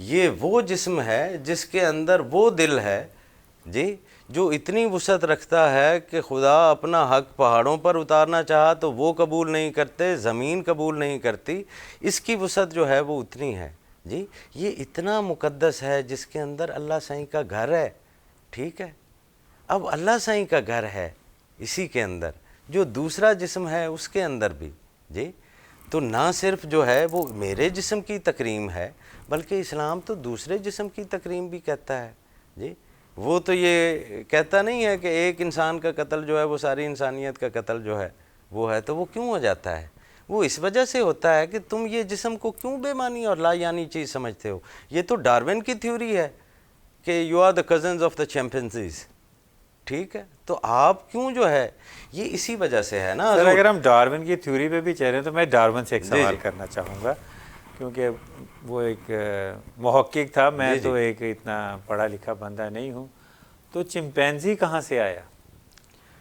یہ وہ جسم ہے جس کے اندر وہ دل ہے جی, جو اتنی وسعت رکھتا ہے کہ خدا اپنا حق پہاڑوں پر اتارنا چاہا تو وہ قبول نہیں کرتے, زمین قبول نہیں کرتی. اس کی وسعت جو ہے وہ اتنی ہے. جی, یہ اتنا مقدس ہے جس کے اندر اللہ سائیں کا گھر ہے. ٹھیک ہے, اب اللہ سائیں کا گھر ہے اسی کے اندر, جو دوسرا جسم ہے اس کے اندر بھی. جی, تو نہ صرف جو ہے وہ میرے جسم کی تکریم ہے, بلکہ اسلام تو دوسرے جسم کی تکریم بھی کہتا ہے. جی, وہ تو یہ کہتا نہیں ہے کہ ایک انسان کا قتل جو ہے وہ ساری انسانیت کا قتل جو ہے وہ ہے. تو وہ کیوں ہو جاتا ہے؟ وہ اس وجہ سے ہوتا ہے کہ تم یہ جسم کو کیوں بے معنی اور لا یعنی چیز سمجھتے ہو. یہ تو ڈارون کی تھیوری ہے کہ you are the cousins of the chimpanzees. ٹھیک ہے, تو آپ کیوں جو ہے یہ اسی وجہ سے ہے نا. سر اگر ہم ڈارون کی تھیوری پہ بھی چل رہے ہیں تو میں ڈارون سے ایک سوال کرنا چاہوں گا, کیونکہ وہ ایک محقق تھا, میں تو ایک اتنا پڑھا لکھا بندہ نہیں ہوں. تو چمپینزی کہاں سے آیا؟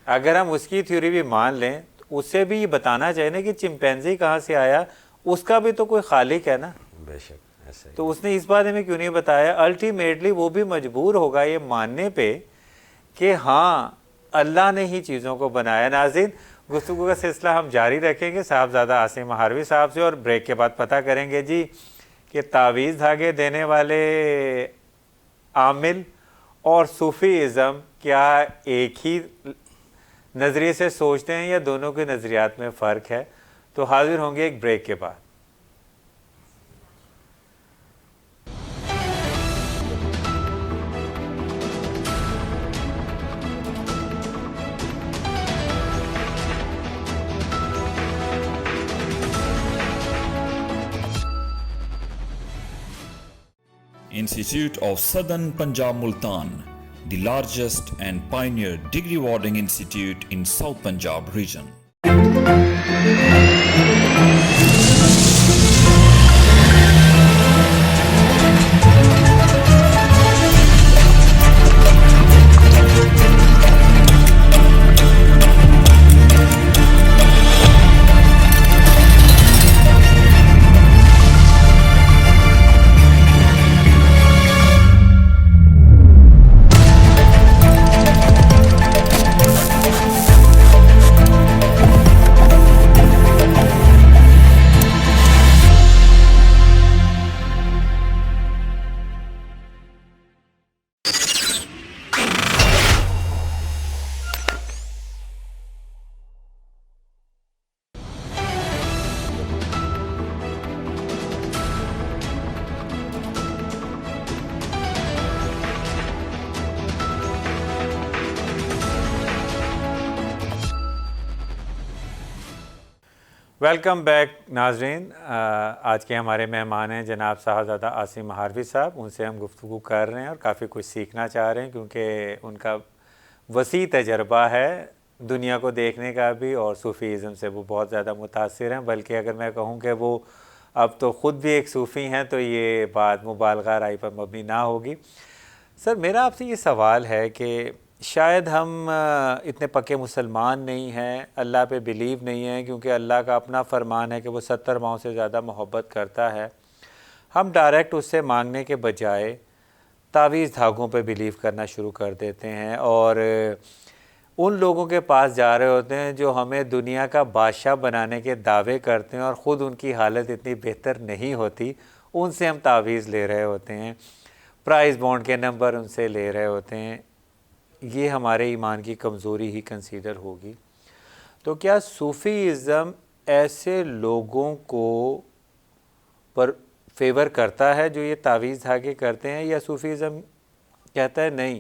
اگر ہم اس کی تھیوری بھی مان لیں تو اس سے بھی یہ بتانا چاہیے نا کہ چمپینزی کہاں سے آیا, اس کا بھی تو کوئی خالق ہے نا. بے شک ایسا ہی. تو اس نے اس بارے میں کیوں نہیں بتایا؟ الٹیمیٹلی وہ بھی مجبور ہوگا یہ ماننے پہ کہ ہاں اللہ نے ہی چیزوں کو بنایا. ناظرین, گفتگو کا سلسلہ ہم جاری رکھیں گے صاحبزادہ عاصم مہاروی صاحب سے, اور بریک کے بعد پتہ کریں گے جی کہ تعویذ دھاگے دینے والے عامل اور صوفی ازم کیا ایک ہی نظریے سے سوچتے ہیں یا دونوں کے نظریات میں فرق ہے. تو حاضر ہوں گے ایک بریک کے بعد. Institute of Southern Punjab Multan, the largest and pioneer degree awarding institute in South Punjab region. Welcome back ناظرین. آج کے ہمارے مہمان ہیں جناب صاحبزادہ عاصم مہاروی صاحب. ان سے ہم گفتگو کر رہے ہیں اور کافی کچھ سیکھنا چاہ رہے ہیں کیونکہ ان کا وسیع تجربہ ہے دنیا کو دیکھنے کا بھی, اور صوفیزم سے وہ بہت زیادہ متاثر ہیں. بلکہ اگر میں کہوں کہ وہ اب تو خود بھی ایک صوفی ہیں تو یہ بات مبالغہ رائی پر مبنی نہ ہوگی. سر میرا آپ سے یہ سوال ہے کہ شاید ہم اتنے پکے مسلمان نہیں ہیں, اللہ پہ بلیو نہیں ہیں, کیونکہ اللہ کا اپنا فرمان ہے کہ وہ 70 ماؤں سے زیادہ محبت کرتا ہے. ہم ڈائریکٹ اس سے مانگنے کے بجائے تعویذ دھاگوں پہ بلیو کرنا شروع کر دیتے ہیں اور ان لوگوں کے پاس جا رہے ہوتے ہیں جو ہمیں دنیا کا بادشاہ بنانے کے دعوے کرتے ہیں اور خود ان کی حالت اتنی بہتر نہیں ہوتی. ان سے ہم تعویذ لے رہے ہوتے ہیں, پرائز بانڈ کے نمبر ان سے لے رہے ہوتے ہیں. یہ ہمارے ایمان کی کمزوری ہی کنسیڈر ہوگی. تو کیا صوفیزم ایسے لوگوں کو پر فیور کرتا ہے جو یہ تعویذ دھاگے کرتے ہیں, یا صوفیزم کہتا ہے نہیں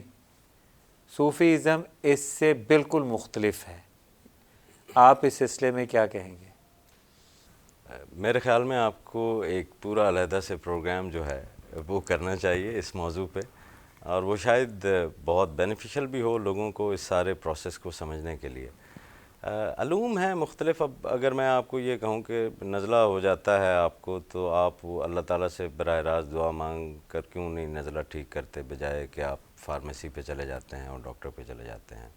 صوفیزم اس سے بالکل مختلف ہے؟ آپ اس سلسلے میں کیا کہیں گے؟ میرے خیال میں آپ کو ایک پورا علیحدہ سے پروگرام جو ہے وہ کرنا چاہیے اس موضوع پہ, اور وہ شاید بہت بینیفیشل بھی ہو لوگوں کو اس سارے پروسیس کو سمجھنے کے لیے. علوم ہیں مختلف. اب اگر میں آپ کو یہ کہوں کہ نزلہ ہو جاتا ہے آپ کو, تو آپ اللہ تعالیٰ سے براہ راست دعا مانگ کر کیوں نہیں نزلہ ٹھیک کرتے, بجائے کہ آپ فارمیسی پہ چلے جاتے ہیں اور ڈاکٹر پہ چلے جاتے ہیں.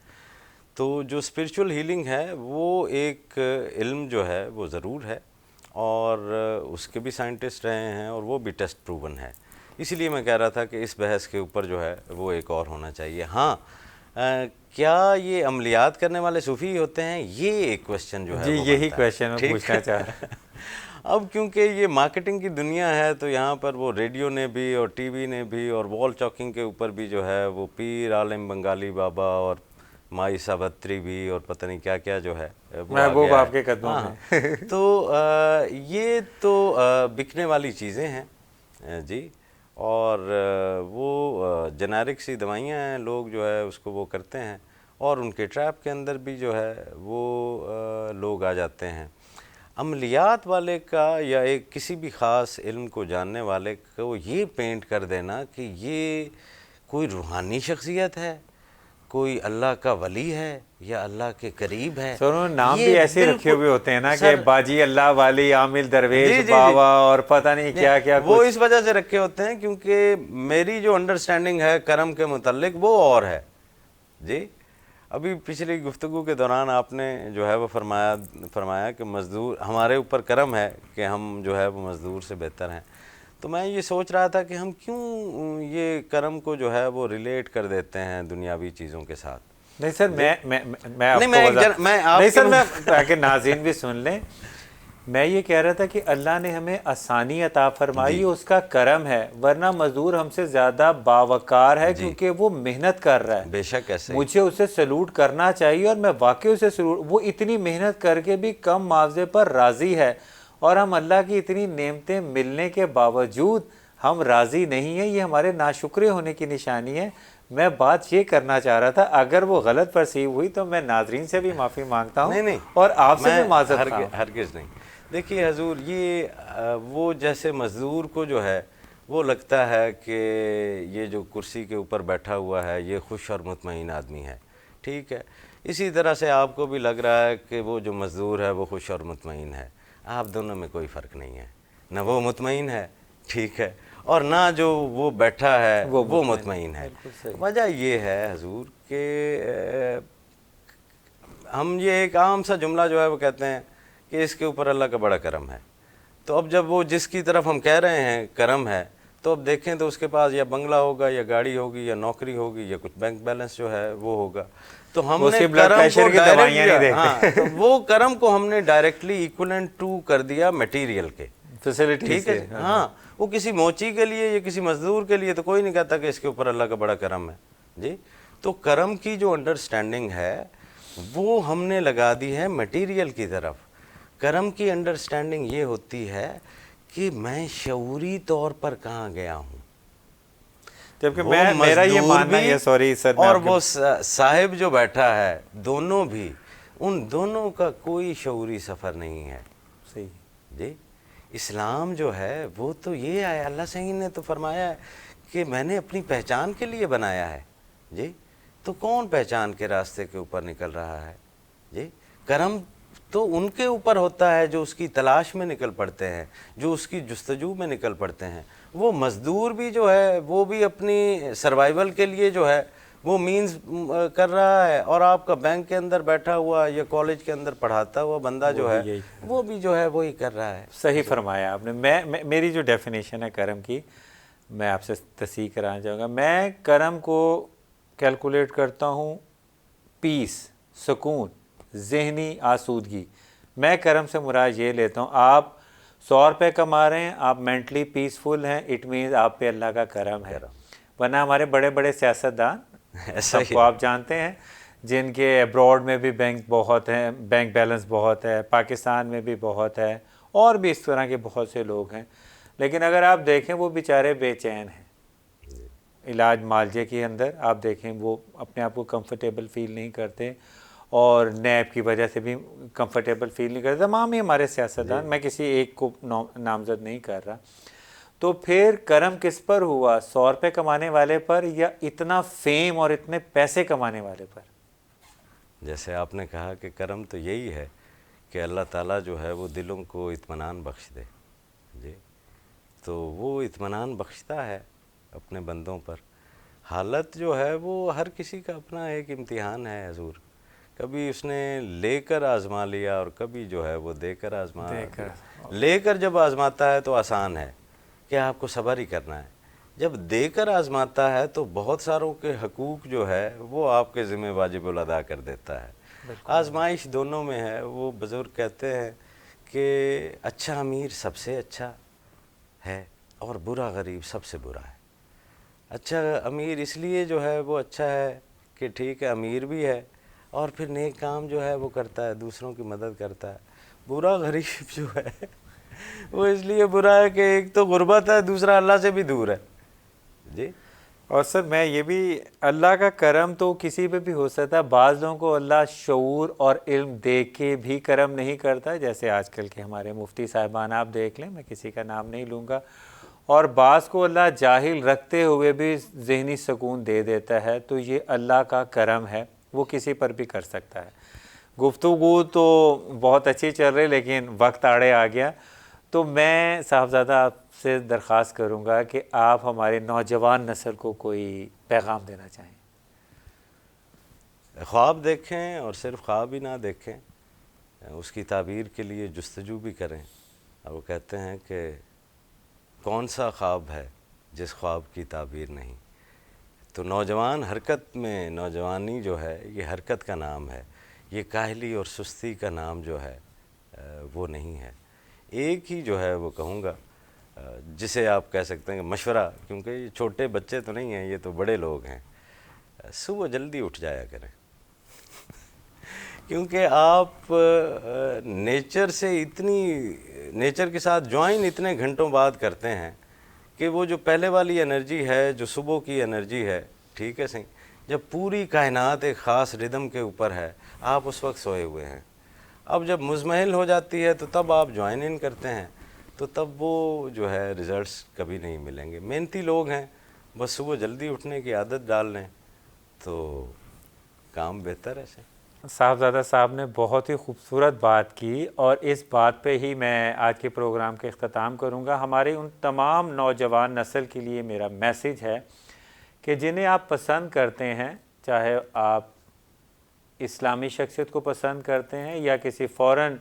تو جو اسپرچول ہیلنگ ہے وہ ایک علم جو ہے وہ ضرور ہے, اور اس کے بھی سائنٹسٹ رہے ہیں اور وہ بھی ٹیسٹ پروون ہے. اسی لیے میں کہہ رہا تھا کہ اس بحث کے اوپر جو ہے وہ ایک اور ہونا چاہیے. ہاں کیا یہ عملیات کرنے والے صوفی ہوتے ہیں, یہ ایک کویشچن جو ہے جی یہی کویشچن میں پوچھنا چاہ رہا ہوں. اب کیونکہ یہ مارکیٹنگ کی دنیا ہے تو یہاں پر وہ ریڈیو نے بھی اور ٹی وی نے بھی اور وال چاکنگ کے اوپر بھی جو ہے وہ پیر عالم بنگالی بابا اور مائی سابتری بھی اور پتہ نہیں کیا کیا جو ہے محبوب آپ کے قدموں میں. تو یہ تو بکنے والی چیزیں ہیں جی, اور وہ جنیرک سی دوائیاں ہیں, لوگ جو ہے اس کو وہ کرتے ہیں اور ان کے ٹریپ کے اندر بھی جو ہے وہ لوگ آ جاتے ہیں. عملیات والے کا یا ایک کسی بھی خاص علم کو جاننے والے کو یہ پینٹ کر دینا کہ یہ کوئی روحانی شخصیت ہے, کوئی اللہ کا ولی ہے یا اللہ کے قریب ہے. سنو نام بھی ایسے رکھے ہوئے ہوتے ہیں نا کہ باجی اللہ والی, عامل درویش بابا اور پتہ نہیں کیا کیا. وہ اس وجہ سے رکھے ہوتے ہیں کیونکہ میری جو انڈرسٹینڈنگ ہے کرم کے متعلق وہ اور ہے جی. ابھی پچھلی گفتگو کے دوران آپ نے جو ہے وہ فرمایا کہ مزدور ہمارے اوپر کرم ہے کہ ہم جو ہے وہ مزدور سے بہتر ہیں. تو میں یہ سوچ رہا تھا کہ ہم کیوں یہ کرم کو جو ہے وہ ریلیٹ کر دیتے ہیں دنیاوی چیزوں کے ساتھ. نہیں سر میں تاکہ ناظرین بھی سن لیں, میں یہ کہہ رہا تھا کہ اللہ نے ہمیں آسانی عطا فرمائی, اس کا کرم ہے, ورنہ مزدور ہم سے زیادہ باوقار ہے کیونکہ وہ محنت کر رہا ہے. بے شک ایسے مجھے اسے سلوٹ کرنا چاہیے اور میں واقعی اسے سلوٹ, وہ اتنی محنت کر کے بھی کم معاوضے پر راضی ہے, اور ہم اللہ کی اتنی نعمتیں ملنے کے باوجود ہم راضی نہیں ہیں. یہ ہمارے ناشکرے ہونے کی نشانی ہے. میں بات یہ کرنا چاہ رہا تھا, اگر وہ غلط پرسیو ہوئی تو میں ناظرین سے بھی معافی مانگتا ہوں اور آپ سے بھی معذرت خواہ ہوں. ہرگز نہیں. دیکھیے حضور, یہ وہ جیسے مزدور کو جو ہے وہ لگتا ہے کہ یہ جو کرسی کے اوپر بیٹھا ہوا ہے یہ خوش اور مطمئن آدمی ہے, ٹھیک ہے, اسی طرح سے آپ کو بھی لگ رہا ہے کہ وہ جو مزدور ہے وہ خوش اور مطمئن ہے. آپ دونوں میں کوئی فرق نہیں ہے, نہ وہ مطمئن ہے ٹھیک ہے, اور نہ جو وہ بیٹھا ہے وہ مطمئن ہے. وجہ یہ ہے حضور کہ ہم یہ ایک عام سا جملہ جو ہے وہ کہتے ہیں کہ اس کے اوپر اللہ کا بڑا کرم ہے. تو اب جب وہ جس کی طرف ہم کہہ رہے ہیں کرم ہے, تو اب دیکھیں تو اس کے پاس یا بنگلہ ہوگا یا گاڑی ہوگی یا نوکری ہوگی یا کچھ بینک بیلنس جو ہے وہ ہوگا. تو ہم نے وہ کرم کو ہم نے ڈائریکٹلی ایکولنٹ ٹو کر دیا میٹیریل کے, ٹھیک ہے. ہاں وہ کسی موچی کے لیے یا کسی مزدور کے لیے تو کوئی نہیں کہتا کہ اس کے اوپر اللہ کا بڑا کرم ہے جی. تو کرم کی جو انڈرسٹینڈنگ ہے وہ ہم نے لگا دی ہے میٹیریل کی طرف. کرم کی انڈرسٹینڈنگ یہ ہوتی ہے کہ میں شعوری طور پر کہاں گیا ہوں, جبکہ میرا یہ ماننا ہے, سوری سر, اور وہ صاحب جو بیٹھا ہے, دونوں بھی, ان دونوں کا کوئی شعوری سفر نہیں ہے. صحیح جی اسلام جو ہے وہ تو یہ ہے، اللہ سے ہی نے تو فرمایا ہے کہ میں نے اپنی پہچان کے لیے بنایا ہے جی. تو کون پہچان کے راستے کے اوپر نکل رہا ہے جی؟ کرم تو ان کے اوپر ہوتا ہے جو اس کی تلاش میں نکل پڑتے ہیں، جو اس کی جستجو میں نکل پڑتے ہیں. وہ مزدور بھی جو ہے وہ بھی اپنی سروائیول کے لیے جو ہے وہ مینز کر رہا ہے، اور آپ کا بینک کے اندر بیٹھا ہوا یا کالج کے اندر پڑھاتا ہوا بندہ جو ہے وہ بھی جو ہے وہی کر رہا ہے. صحیح فرمایا آپ نے. میری جو ڈیفینیشن ہے کرم کی میں آپ سے تصحیح کرانا چاہوں گا. میں کرم کو کیلکولیٹ کرتا ہوں پیس، سکون، ذہنی آسودگی. میں کرم سے مراد یہ لیتا ہوں آپ 100 روپے کما رہے ہیں، آپ مینٹلی پیسفل ہیں، اٹ مینز آپ پہ اللہ کا کرم ہے. ورنہ ہمارے بڑے بڑے سیاستدان سب کو آپ جانتے ہیں جن کے ابراڈ میں بھی بینک بہت ہیں، بینک بیلنس بہت ہے، پاکستان میں بھی بہت ہے، اور بھی اس طرح کے بہت سے لوگ ہیں، لیکن اگر آپ دیکھیں وہ بیچارے بے چین ہیں. علاج معالجے کے اندر آپ دیکھیں وہ اپنے آپ کو کمفرٹیبل فیل نہیں کرتے، اور نیب کی وجہ سے بھی کمفرٹیبل فیل نہیں کرتے. تمام ہی ہمارے سیاستدان، میں کسی ایک کو نامزد نہیں کر رہا. تو پھر کرم کس پر ہوا؟ 100 روپے کمانے والے پر یا اتنا فیم اور اتنے پیسے کمانے والے پر؟ جیسے آپ نے کہا کہ کرم تو یہی ہے کہ اللہ تعالیٰ جو ہے وہ دلوں کو اطمینان بخش دے جی. تو وہ اطمینان بخشتا ہے اپنے بندوں پر. حالت جو ہے وہ ہر کسی کا اپنا ایک امتحان ہے حضور. کبھی اس نے لے کر آزما لیا اور کبھی جو ہے وہ دے کر آزما. لے کر جب آزماتا ہے تو آسان ہے کہ آپ کو صبر ہی کرنا ہے. جب دے کر آزماتا ہے تو بہت ساروں کے حقوق جو ہے وہ آپ کے ذمہ واجب الادا کر دیتا ہے. آزمائش دونوں میں ہے. وہ بزرگ کہتے ہیں کہ اچھا امیر سب سے اچھا ہے اور برا غریب سب سے برا ہے. اچھا امیر اس لیے جو ہے وہ اچھا ہے کہ ٹھیک ہے امیر بھی ہے اور پھر نیک کام جو ہے وہ کرتا ہے، دوسروں کی مدد کرتا ہے. برا غریب جو ہے وہ اس لیے برا ہے کہ ایک تو غربت ہے، دوسرا اللہ سے بھی دور ہے جی. اور سر میں یہ بھی، اللہ کا کرم تو کسی پہ بھی ہو سکتا ہے. بعض لوگوں کو اللہ شعور اور علم دے کے بھی کرم نہیں کرتا، جیسے آج کل کے ہمارے مفتی صاحبان آپ دیکھ لیں، میں کسی کا نام نہیں لوں گا. اور بعض کو اللہ جاہل رکھتے ہوئے بھی ذہنی سکون دے دیتا ہے. تو یہ اللہ کا کرم ہے، وہ کسی پر بھی کر سکتا ہے. گفتگو تو بہت اچھی چل رہی لیکن وقت آڑے آ گیا. تو میں صاحبزادہ آپ سے درخواست کروں گا کہ آپ ہمارے نوجوان نسل کو کوئی پیغام دینا چاہیں. خواب دیکھیں اور صرف خواب ہی نہ دیکھیں، اس کی تعبیر کے لیے جستجو بھی کریں. اور وہ کہتے ہیں کہ کون سا خواب ہے جس خواب کی تعبیر نہیں. تو نوجوان حرکت میں، نوجوانی جو ہے یہ حرکت کا نام ہے، یہ کاہلی اور سستی کا نام جو ہے وہ نہیں ہے. ایک ہی جو ہے وہ کہوں گا جسے آپ کہہ سکتے ہیں کہ مشورہ، کیونکہ یہ چھوٹے بچے تو نہیں ہیں، یہ تو بڑے لوگ ہیں. صبح جلدی اٹھ جایا کریں کیونکہ آپ نیچر سے نیچر کے ساتھ جوائن اتنے گھنٹوں بعد کرتے ہیں کہ وہ جو پہلے والی انرجی ہے، جو صبح کی انرجی ہے، ٹھیک ہے صحیح، جب پوری کائنات ایک خاص ردم کے اوپر ہے، آپ اس وقت سوئے ہوئے ہیں. اب جب مزمحل ہو جاتی ہے تو تب آپ جوائن ان کرتے ہیں، تو تب وہ جو ہے ریزلٹس کبھی نہیں ملیں گے. محنتی لوگ ہیں، بس صبح جلدی اٹھنے کی عادت ڈال لیں تو کام بہتر ہے. صاحبزادہ صاحب نے بہت ہی خوبصورت بات کی، اور اس بات پہ ہی میں آج کے پروگرام کا اختتام کروں گا. ہمارے ان تمام نوجوان نسل کے لیے میرا میسیج ہے کہ جنہیں آپ پسند کرتے ہیں، چاہے آپ اسلامی شخصیت کو پسند کرتے ہیں یا کسی فورن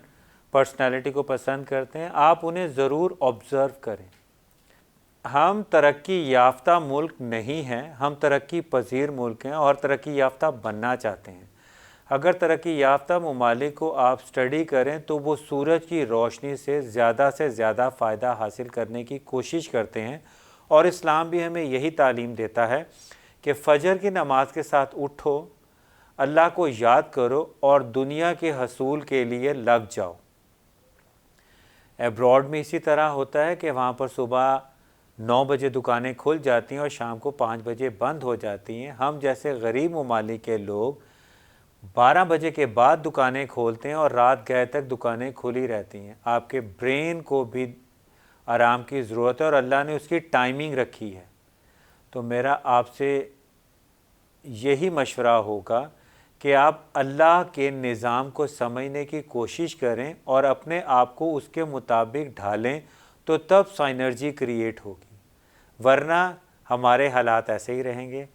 پرسنالٹی کو پسند کرتے ہیں، آپ انہیں ضرور آبزرو کریں. ہم ترقی یافتہ ملک نہیں ہیں، ہم ترقی پذیر ملک ہیں اور ترقی یافتہ بننا چاہتے ہیں. اگر ترقی یافتہ ممالک کو آپ سٹڈی کریں تو وہ سورج کی روشنی سے زیادہ فائدہ حاصل کرنے کی کوشش کرتے ہیں. اور اسلام بھی ہمیں یہی تعلیم دیتا ہے کہ فجر کی نماز کے ساتھ اٹھو، اللہ کو یاد کرو اور دنیا کے حصول کے لیے لگ جاؤ. ابراڈ میں اسی طرح ہوتا ہے کہ وہاں پر صبح 9 بجے دکانیں کھل جاتی ہیں اور شام کو 5 بجے بند ہو جاتی ہیں. ہم جیسے غریب ممالک کے لوگ 12 بجے کے بعد دکانیں کھولتے ہیں اور رات گئے تک دکانیں کھلی رہتی ہیں. آپ کے برین کو بھی آرام کی ضرورت ہے اور اللہ نے اس کی ٹائمنگ رکھی ہے. تو میرا آپ سے یہی مشورہ ہوگا کہ آپ اللہ کے نظام کو سمجھنے کی کوشش کریں اور اپنے آپ کو اس کے مطابق ڈھالیں, تو تب سائنرجی کریٹ ہوگی, ورنہ ہمارے حالات ایسے ہی رہیں گے.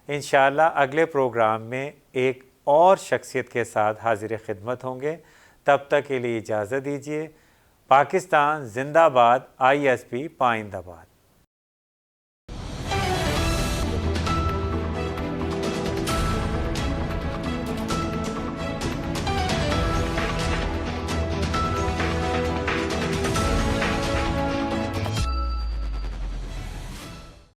انشاءاللہ اگلے پروگرام میں ایک اور شخصیت کے ساتھ حاضر خدمت ہوں گے. تب تک کے لیے اجازت دیجیے. پاکستان زندہ باد, ISP پائندہ باد.